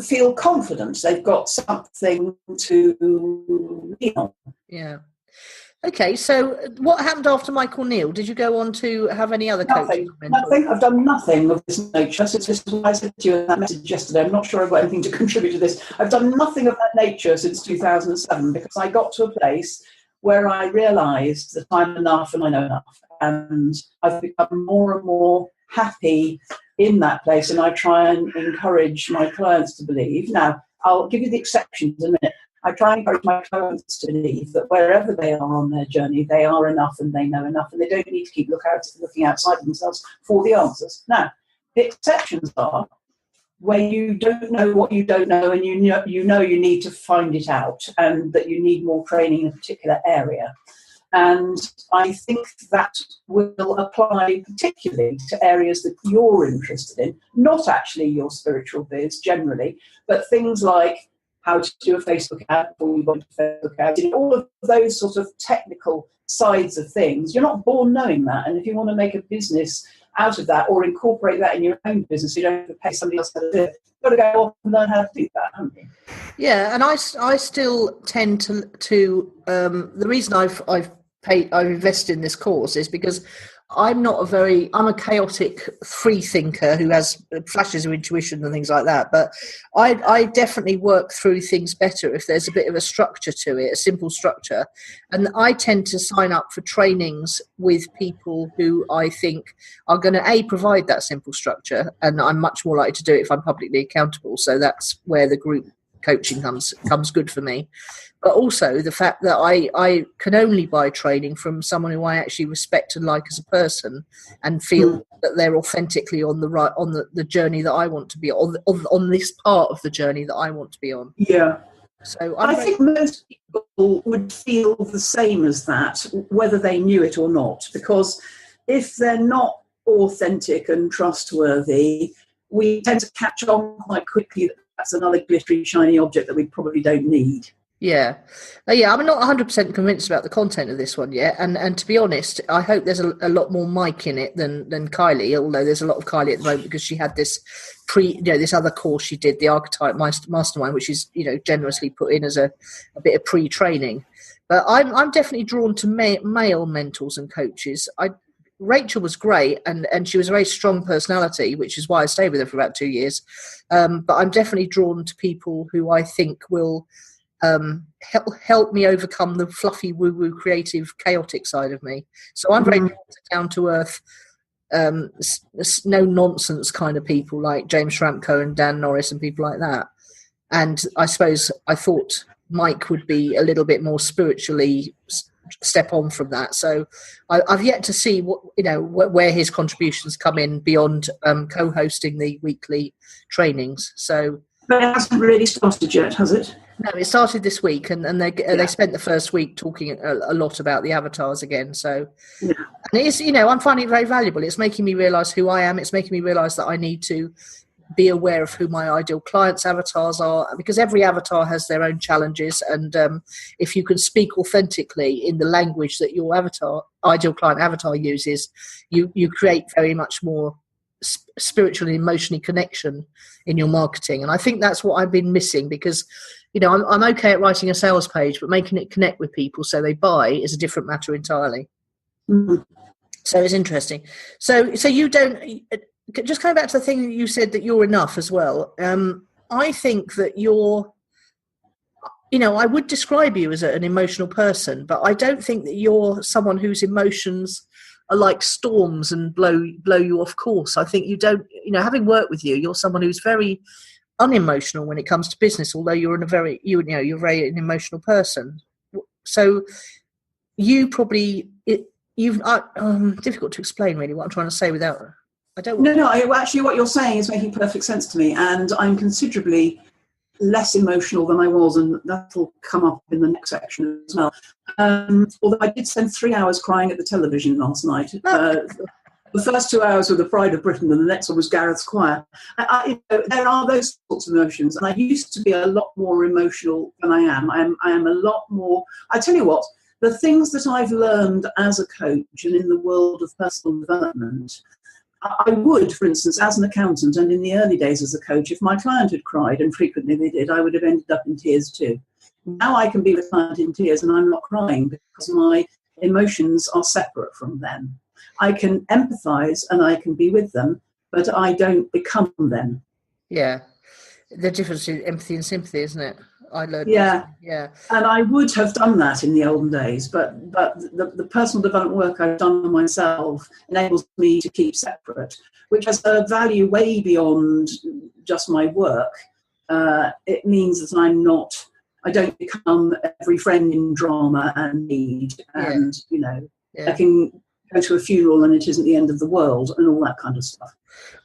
feel confident. They've got something to lean on. Yeah. Okay, so what happened after Michael Neal? Did you go on to have any other coaching? Nothing. I've done nothing of this nature. Since this is what I said to you in that message yesterday. I'm not sure I've got anything to contribute to this. I've done nothing of that nature since 2007 because I got to a place where I realised that I'm enough and I know enough. And I've become more and more happy in that place, and I try and encourage my clients to believe. Now, I'll give you the exceptions in a minute. I try and encourage my clients to believe that wherever they are on their journey, they are enough and they know enough, and they don't need to keep looking outside of themselves for the answers. Now, the exceptions are where you don't know what you don't know, and you know you need to find it out, and that you need more training in a particular area. And I think that will apply particularly to areas that you're interested in, not actually your spiritual biz generally, but things like how to do a Facebook ad before you want a Facebook ad, all of those sort of technical sides of things. You're not born knowing that. And if you want to make a business out of that or incorporate that in your own business, you don't have to pay somebody else how to do it. You've got to go off and learn how to do that, haven't you? Yeah, and I still tend to the reason I've invested in this course is because I'm a chaotic free thinker who has flashes of intuition and things like that. But I definitely work through things better if there's a bit of a structure to it, a simple structure. And I tend to sign up for trainings with people who I think are going to, provide that simple structure. And I'm much more likely to do it if I'm publicly accountable. So that's where the group coaching comes good for me. But also the fact that I can only buy training from someone who I actually respect and like as a person, and feel that they're authentically on the journey that I want to be on this part of the journey that I want to be on. Yeah. So I think most people would feel the same as that, whether they knew it or not, because if they're not authentic and trustworthy, we tend to catch on quite quickly that that's another glittery, shiny object that we probably don't need. Yeah. I'm not 100% convinced about the content of this one yet. And to be honest, I hope there's a lot more Mike in it than Kylie, although there's a lot of Kylie at the moment because she had this this other course she did, the Archetype Mastermind, which is, generously put in as a bit of pre-training. But I'm definitely drawn to male mentors and coaches. Rachel was great, and she was a very strong personality, which is why I stayed with her for about 2 years. But I'm definitely drawn to people who I think will help me overcome the fluffy, woo-woo, creative, chaotic side of me. So I'm very down to earth, no nonsense kind of people like James Schramko and Dan Norris and people like that. And I suppose I thought Mike would be a little bit more spiritually step on from that. So I've yet to see where his contributions come in beyond co-hosting the weekly trainings. So, but it hasn't really started yet, has it? No, it started this week, and they spent the first week talking a lot about the avatars again. So, and it is, I'm finding it very valuable. It's making me realise who I am. It's making me realise that I need to be aware of who my ideal clients' avatars are, because every avatar has their own challenges. And if you can speak authentically in the language that your ideal client avatar uses, you create very much more spiritual and emotionally connection in your marketing. And I think that's what I've been missing, because I'm okay at writing a sales page, but making it connect with people so they buy is a different matter entirely. So it's interesting. So you don't, just coming back to the thing that you said that you're enough as well. I think that you're, I would describe you as an emotional person, but I don't think that you're someone whose emotions are like storms and blow you off course. I think you don't, having worked with you, you're someone who's very unemotional when it comes to business, although you're you're very an emotional person. So you probably, difficult to explain really what I'm trying to say without, I don't. No, actually what you're saying is making perfect sense to me, and I'm considerably less emotional than I was, and that'll come up in the next section as well. Although I did spend 3 hours crying at the television last night. The first 2 hours were the Pride of Britain, and the next one was Gareth's Choir. There are those sorts of emotions, and I used to be a lot more emotional than I am. I am a lot more. I tell you what, the things that I've learned as a coach and in the world of personal development, I would, for instance, as an accountant and in the early days as a coach, if my client had cried, and frequently they did, I would have ended up in tears too. Now I can be with a client in tears and I'm not crying because my emotions are separate from them. I can empathise and I can be with them, but I don't become them. Yeah. The difference between empathy and sympathy, isn't it? I learned. Yeah. Yeah. And I would have done that in the olden days, but the personal development work I've done on myself enables me to keep separate, which has a value way beyond just my work. It means that I don't become every friend in drama and need, and I can go to a funeral and it isn't the end of the world and all that kind of stuff.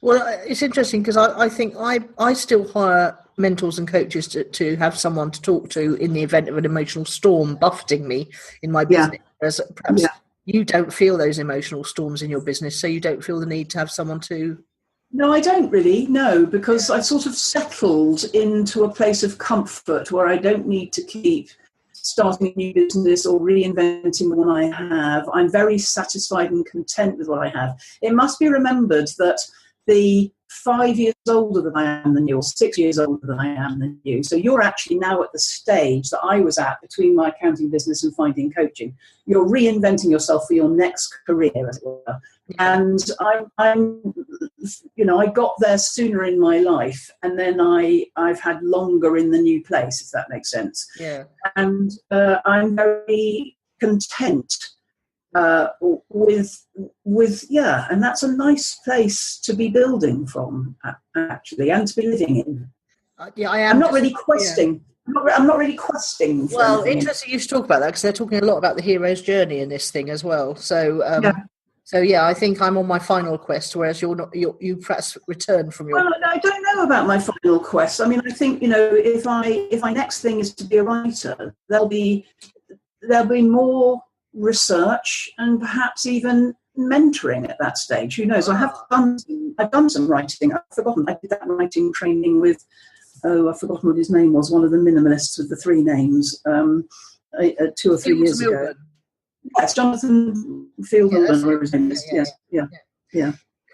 Well, it's interesting because I think I still hire mentors and coaches to have someone to talk to in the event of an emotional storm buffeting me in my business. Whereas perhaps you don't feel those emotional storms in your business, so you don't feel the need to have someone to... No, I don't really, no, because I've sort of settled into a place of comfort where I don't need to keep starting a new business or reinventing the one I have. I'm very satisfied and content with what I have. It must be remembered that the 5 years older than I am than you, or 6 years older than I am than you, so you're actually now at the stage that I was at between my accounting business and finding coaching. You're reinventing yourself for your next career, as it were. And I got there sooner in my life, and then I've had longer in the new place, if that makes sense. Yeah. And I'm very content and that's a nice place to be building from, actually, and to be living in. I am. I'm not really questing. Yeah. I'm not really questing. Well, interesting you should talk about that because they're talking a lot about the hero's journey in this thing as well. So, I think I'm on my final quest, whereas you're not. You perhaps return from your. Well, I don't know about my final quest. I mean, I think if my next thing is to be a writer, there'll be more research and perhaps even mentoring at that stage. Who knows? I've done some writing. I've forgotten. I did that writing training with. I've forgotten what his name was. One of the minimalists with the three names. 2 or 3 years ago. Yes, Jonathan Fielden, or his name is. Yeah.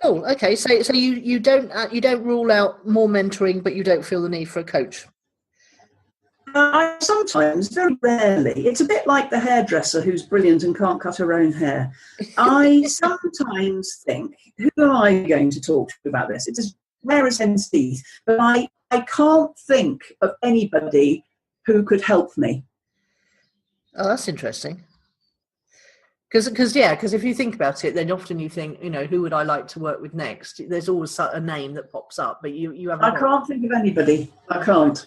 Cool. Okay, so you don't rule out more mentoring, but you don't feel the need for a coach. I sometimes, very rarely. It's a bit like the hairdresser who's brilliant and can't cut her own hair. I sometimes think, who am I going to talk to about this? It's as rare as hen's teeth, but I can't think of anybody who could help me. Oh, that's interesting. Because if you think about it, then often you think, who would I like to work with next? There's always a name that pops up, but you haven't. I can't think of anybody. I can't.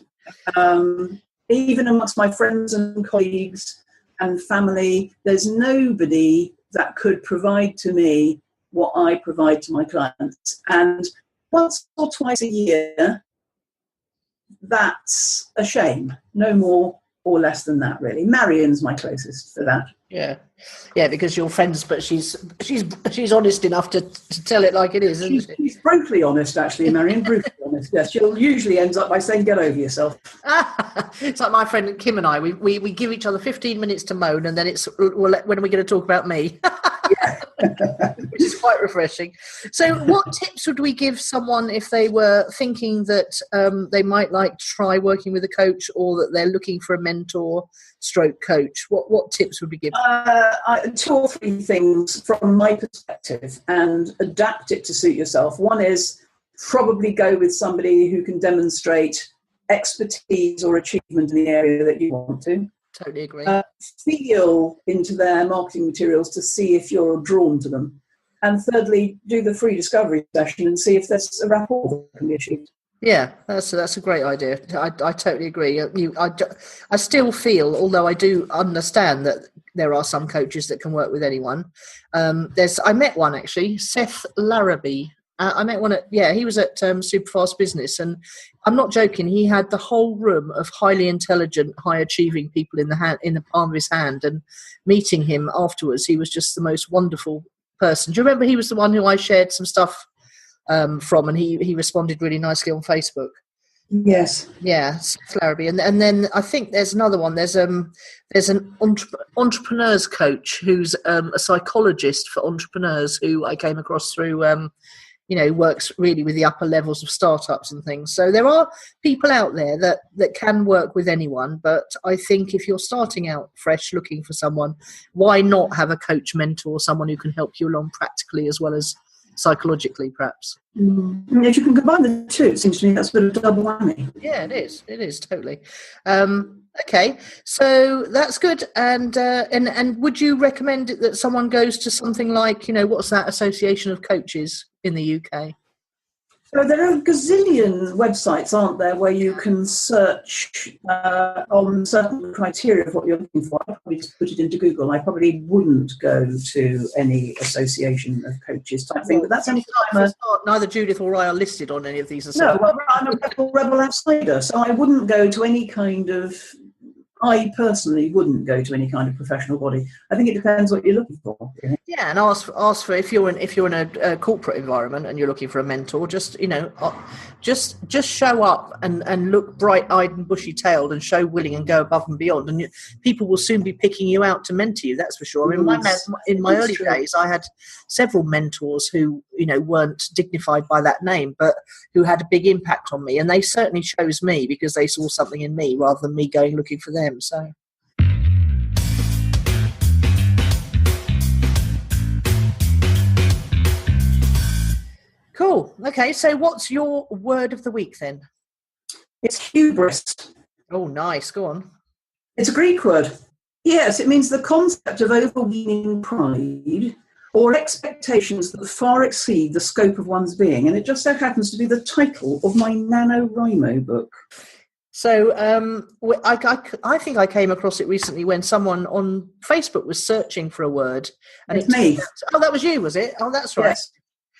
Even amongst my friends and colleagues and family, there's nobody that could provide to me what I provide to my clients. And once or twice a year, that's a shame. No more or less than that, really. Marion's my closest for that. Yeah, because you're friends, but she's honest enough to tell it like it is, isn't she? She's brutally honest, actually, Marion. Brutally honest. Yes, she'll usually ends up by saying, "Get over yourself." It's like my friend Kim and I. We give each other 15 minutes to moan, and then it's when are we going to talk about me? Which is quite refreshing. So what tips would we give someone if they were thinking that they might like to try working with a coach, or that they're looking for a mentor stroke coach? What tips would we give? 2 or 3 things from my perspective, and adapt it to suit yourself. One is probably go with somebody who can demonstrate expertise or achievement in the area that you want to. Totally agree. Feel into their marketing materials to see if you're drawn to them. And thirdly, do the free discovery session and see if there's a rapport that can be achieved. Yeah, that's a great idea. I totally agree. I still feel, although I do understand that there are some coaches that can work with anyone. I met one actually, Seth Larrabee. I met one he was at Superfast Business, and I'm not joking. He had the whole room of highly intelligent, high achieving people in the palm of his hand. And meeting him afterwards, he was just the most wonderful person. Do you remember he was the one who I shared some stuff from, and he responded really nicely on Facebook? Yes. Yeah, Seth Larrabee. And then I think there's another one. There's an entrepreneurs coach who's a psychologist for entrepreneurs who I came across through works really with the upper levels of startups and things. So there are people out there that can work with anyone. But I think if you're starting out fresh looking for someone, why not have a coach, mentor, someone who can help you along practically as well as psychologically, perhaps? If you can combine the two, it seems to me that's a bit of a double whammy. Yeah, it is totally. Okay, so that's good. And would you recommend that someone goes to something like, what's that Association of Coaches in the UK? So there are a gazillion websites, aren't there, where you can search on certain criteria of what you're looking for. I'd probably just put it into Google. I probably wouldn't go to any association of coaches type thing, but that's any time. Neither Judith or I are listed on any of these. No, well, I'm a rebel outsider, so I wouldn't go to any kind of. I personally wouldn't go to any kind of professional body. I think it depends what you're looking for. Yeah, and ask for if you're in a corporate environment and you're looking for a mentor, just show up and look bright-eyed and bushy-tailed and show willing and go above and beyond, and people will soon be picking you out to mentor you. That's for sure. I mean, in my early days, I had several mentors who weren't dignified by that name, but who had a big impact on me, and they certainly chose me because they saw something in me rather than me going looking for them. So. Cool. Okay, so what's your word of the week then? It's hubris. Oh, nice. Go on. It's a Greek word. Yes, it means the concept of overweening pride or expectations that far exceed the scope of one's being. And it just so happens to be the title of my NaNoWriMo book. So I think I came across it recently when someone on Facebook was searching for a word. And it's me. That was you, was it? Oh, that's right.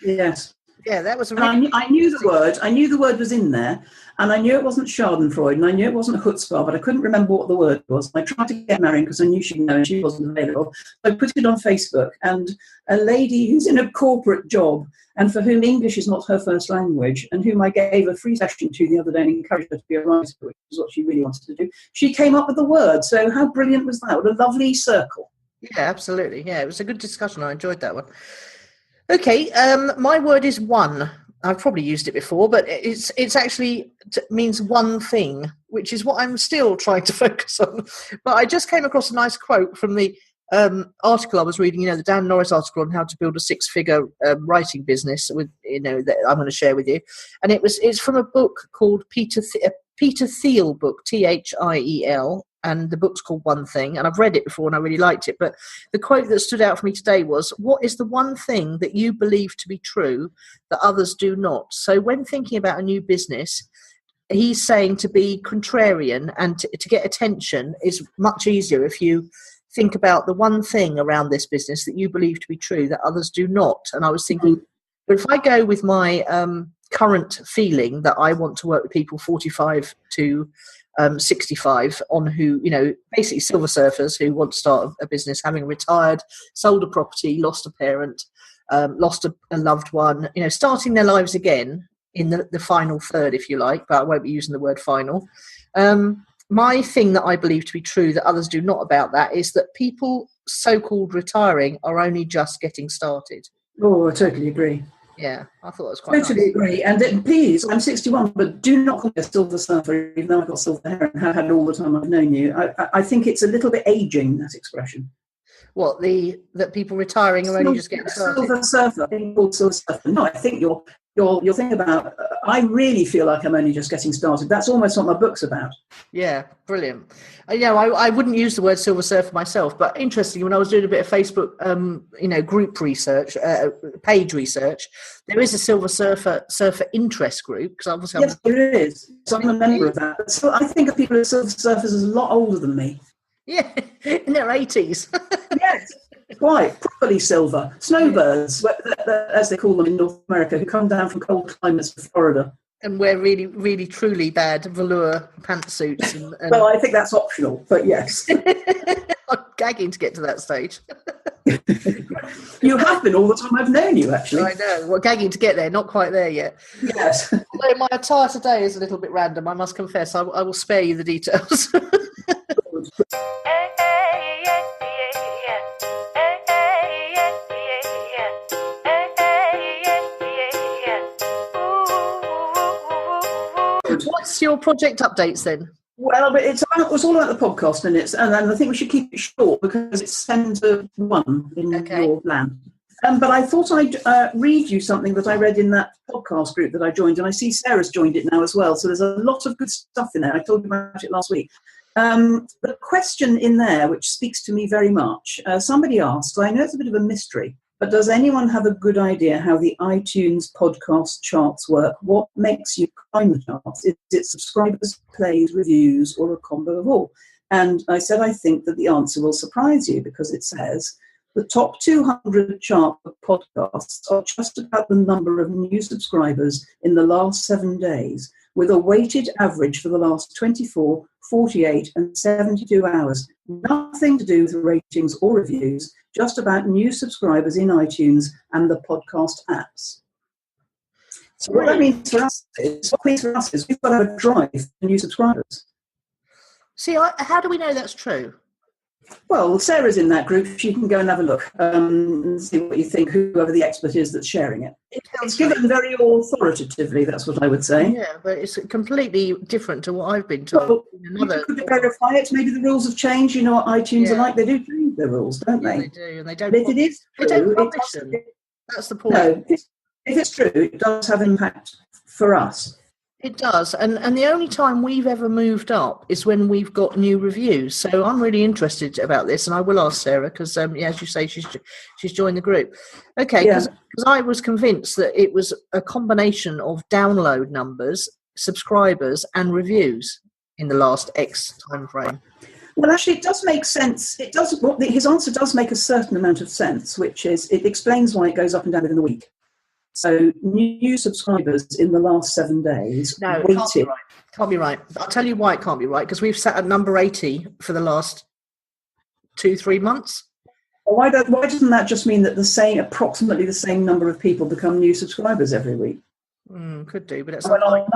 Yes. Yeah, that was. I knew the word. I knew the word was in there, and I knew it wasn't Schadenfreude, and I knew it wasn't chutzpah, but I couldn't remember what the word was. I tried to get married because I knew she'd know, and she wasn't available. So I put it on Facebook, and a lady who's in a corporate job and for whom English is not her first language, and whom I gave a free session to the other day and encouraged her to be a writer, which is what she really wanted to do. She came up with the word. So how brilliant was that? What a lovely circle. Yeah, absolutely. Yeah, it was a good discussion. I enjoyed that one. Okay, my word is one. I've probably used it before, but it's actually means one thing, which is what I'm still trying to focus on. But I just came across a nice quote from the article I was reading, the Dan Norris article on how to build a six-figure writing business with, that I'm going to share with you. And it's from a book called Peter Thiel book, Thiel. And the book's called One Thing, and I've read it before and I really liked it. But the quote that stood out for me today was, what is the one thing that you believe to be true that others do not? So when thinking about a new business, he's saying to be contrarian and to get attention is much easier if you think about the one thing around this business that you believe to be true that others do not. And I was thinking, but if I go with my current feeling that I want to work with people 45 to 65 on who, basically silver surfers who want to start a business, having retired, sold a property, lost a parent, lost a loved one, starting their lives again in the final third, if you like, but I won't be using the word final. My thing that I believe to be true that others do not about that is that people so-called retiring are only just getting started. Oh, I totally agree. Yeah, I thought that was quite totally nice. Agree. And please, I'm 61, but do not call me a silver surfer, even though I've got silver hair and have had it all the time I've known you. I think it's a little bit aging, that expression. What, that people retiring are only just getting started? Silver surfer, being called silver surfer. No, I think you're thinking about, I really feel like I'm only just getting started. That's almost what my book's about. Yeah, brilliant. I wouldn't use the word silver surfer myself, but interestingly, when I was doing a bit of Facebook, group research, page research, there is a silver surfer interest group. Because obviously, yes, there is. So I'm a member of that. So I think of people as silver surfers as a lot older than me. Yeah, in their 80s. Yes. Quite properly silver. Snowbirds, as they call them in North America, who come down from cold climates to Florida. And wear really, really, truly bad velour pantsuits. And well, I think that's optional, but yes. I'm gagging to get to that stage. You have been all the time I've known you, actually. I know. Well, gagging to get there, not quite there yet. Yes. Although my attire today is a little bit random, I must confess. I will spare you the details. good. What's your project updates then? Well, but it's all about the podcast, and I think we should keep it short because it's 10 to 1 in your land. But I thought I'd read you something that I read in that podcast group that I joined, and I see Sarah's joined it now as well. So there's a lot of good stuff in there. I told you about it last week. The question in there, which speaks to me very much, somebody asked, I know it's a bit of a mystery, but does anyone have a good idea how the iTunes podcast charts work? What makes you climb the charts? Is it subscribers, plays, reviews, or a combo of all? And I said, I think that the answer will surprise you because it says the top 200 chart of podcasts are just about the number of new subscribers in the last 7 days, with a weighted average for the last 24, 48, and 72 hours. Nothing to do with ratings or reviews, just about new subscribers in iTunes and the podcast apps. So what that means for us is we've got to have a drive for new subscribers. See, how do we know that's true? Well, Sarah's in that group. She can go and have a look and see what you think, whoever the expert is that's sharing it. It's given very authoritatively, that's what I would say. Yeah, but it's completely different to what I've been told. Well, you could verify it. Maybe the rules have changed. You know what iTunes are like. They do change their rules, don't they? They do, and they don't. But if it is true, they don't publish them. That's the point. No, if it's true, it does have impact for us. It does, and the only time we've ever moved up is when we've got new reviews. So I'm really interested about this, and I will ask Sarah because, as you say, she's joined the group. Okay, because I was convinced that it was a combination of download numbers, subscribers, and reviews in the last X time frame. Well, actually, it does make sense. It does. His answer does make a certain amount of sense, which is it explains why it goes up and down within the week. So new subscribers in the last 7 days. No, it can't be right. Can't be right. I'll tell you why it can't be right, because we've sat at number 80 for the last 2-3 months. Well, why doesn't that just mean that approximately the same number of people become new subscribers every week? Could do, but it's unlikely.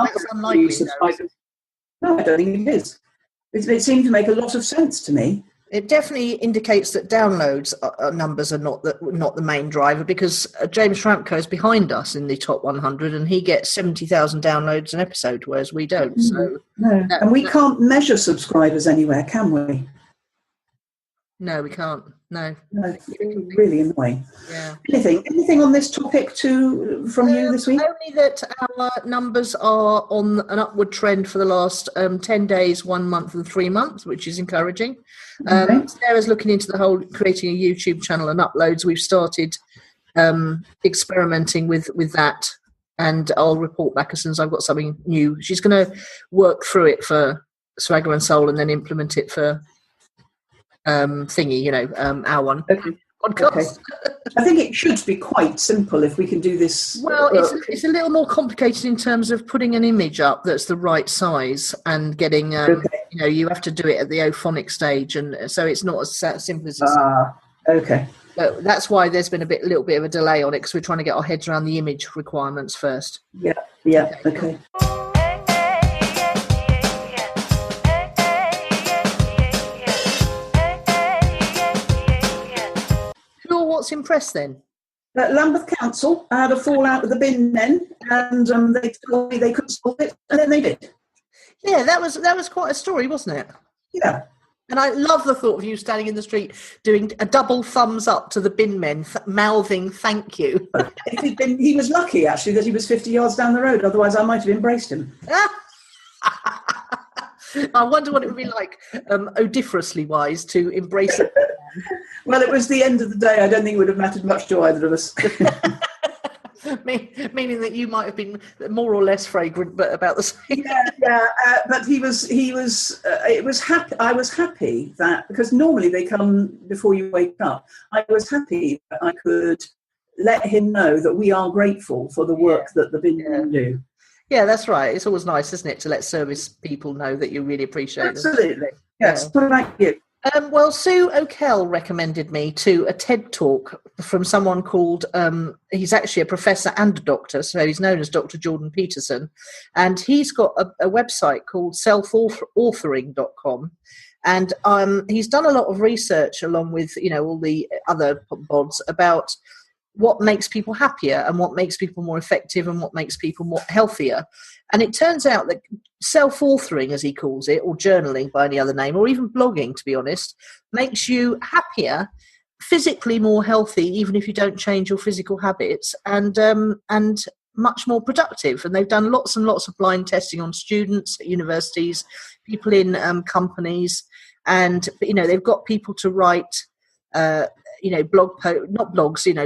No, I don't think it is. It seemed to make a lot of sense to me. It definitely indicates that downloads numbers are not the main driver, because James Schramko is behind us in the top 100 and he gets 70,000 downloads an episode, whereas we don't. So no. And we can't measure subscribers anywhere, can we? No, we can't. No, it's really annoying. Yeah. Anything on this topic from you this week? Only that our numbers are on an upward trend for the last 10 days, 1 month, and 3 months, which is encouraging. Sarah's looking into the whole creating a YouTube channel and uploads. We've started experimenting with that, and I'll report back as soon as I've got something new. She's going to work through it for Swagger and Soul and then implement it for our one podcast. Okay. I think it should be quite simple if we can do this. Well, it's a little more complicated in terms of putting an image up that's the right size and getting, you have to do it at the ophonic stage, and so it's not as simple as this. Okay. But that's why there's been a little bit of a delay on it, because we're trying to get our heads around the image requirements first. Yeah, okay. What's impressed then? Lambeth Council had a fallout with the bin men, and they told me they couldn't solve it, and then they did. Yeah, that was quite a story, wasn't it? Yeah. And I love the thought of you standing in the street doing a double thumbs up to the bin men, mouthing "thank you." He was lucky actually that he was 50 yards down the road. Otherwise, I might have embraced him. I wonder what it would be like, odoriferously wise, to embrace it. Well, it was the end of the day. I don't think it would have mattered much to either of us. Meaning that you might have been more or less fragrant, but about the same. But he was. It was happy. I was happy that, because normally they come before you wake up. I was happy that I could let him know that we are grateful for the work that the bin men do. Yeah, that's right. It's always nice, isn't it, to let service people know that you really appreciate them. Absolutely. Yes. What about you? Well, Sue O'Kell recommended me to a TED talk from someone called, he's actually a professor and a doctor, so he's known as Dr. Jordan Peterson, and he's got a website called selfauthoring.com, and he's done a lot of research along with, all the other pods about what makes people happier and what makes people more effective and what makes people more healthier. And it turns out that self-authoring, as he calls it, or journaling by any other name, or even blogging, to be honest, makes you happier, physically more healthy, even if you don't change your physical habits, and much more productive. And they've done lots and lots of blind testing on students at universities, people in companies, and they've got people to write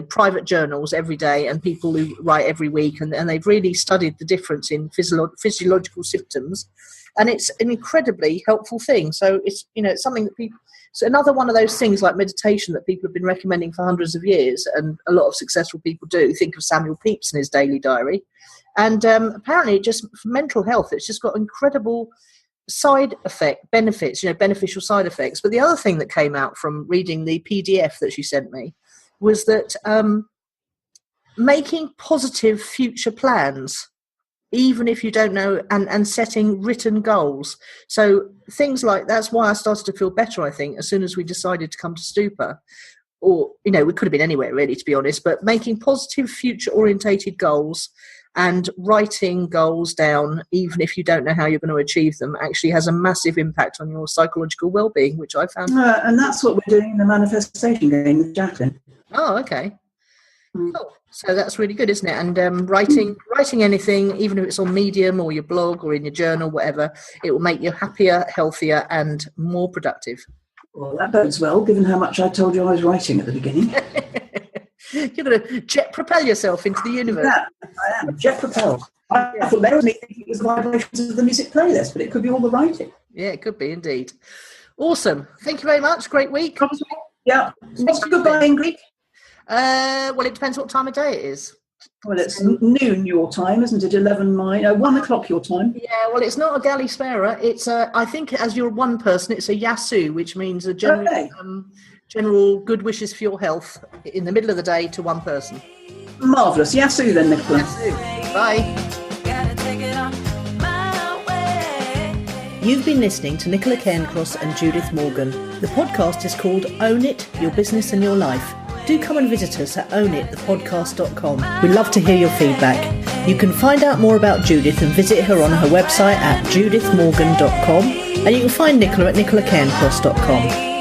private journals every day, and people who write every week, and they've really studied the difference in physiological symptoms, and it's an incredibly helpful thing. So it's it's something that people. So another one of those things like meditation that people have been recommending for hundreds of years, and a lot of successful people do. Think of Samuel Pepys and his daily diary, and apparently, just for mental health, it's just got incredible side effect benefits, beneficial side effects. But the other thing that came out from reading the PDF that she sent me was that making positive future plans, even if you don't know, and setting written goals. So things like, that's why I started to feel better, I think, as soon as we decided to come to Stupa. Or, we could have been anywhere really, to be honest, but making positive future orientated goals and writing goals down, even if you don't know how you're going to achieve them, actually has a massive impact on your psychological well-being, which I found. And that's what we're doing in the manifestation game with Jacqueline. Oh, okay. Cool. So that's really good, isn't it? And writing anything, even if it's on Medium or your blog or in your journal, whatever, it will make you happier, healthier, and more productive. Well, that bodes well, given how much I told you I was writing at the beginning. You're going to jet propel yourself into the universe. Yeah, I am. Jet propelled. I thought there was me thinking it was the vibrations of the music playlist, but it could be all the writing. Yeah, it could be indeed. Awesome. Thank you very much. Great week. Yeah. What's goodbye in Greek? Well, it depends what time of day it is. Well, it's noon your time, isn't it? 1 o'clock your time. Yeah, well, it's not a Gallispera. It's I think as you're one person, it's a Yasu, which means a general good wishes for your health in the middle of the day to one person. Marvellous. Yasu then, Nicola. Yasu. Bye. You've been listening to Nicola Cairncross and Judith Morgan. The podcast is called Own It, Your Business and Your Life. Do come and visit us at ownitthepodcast.com. We'd love to hear your feedback. You can find out more about Judith and visit her on her website at judithmorgan.com, and you can find Nicola at nicolacairncross.com.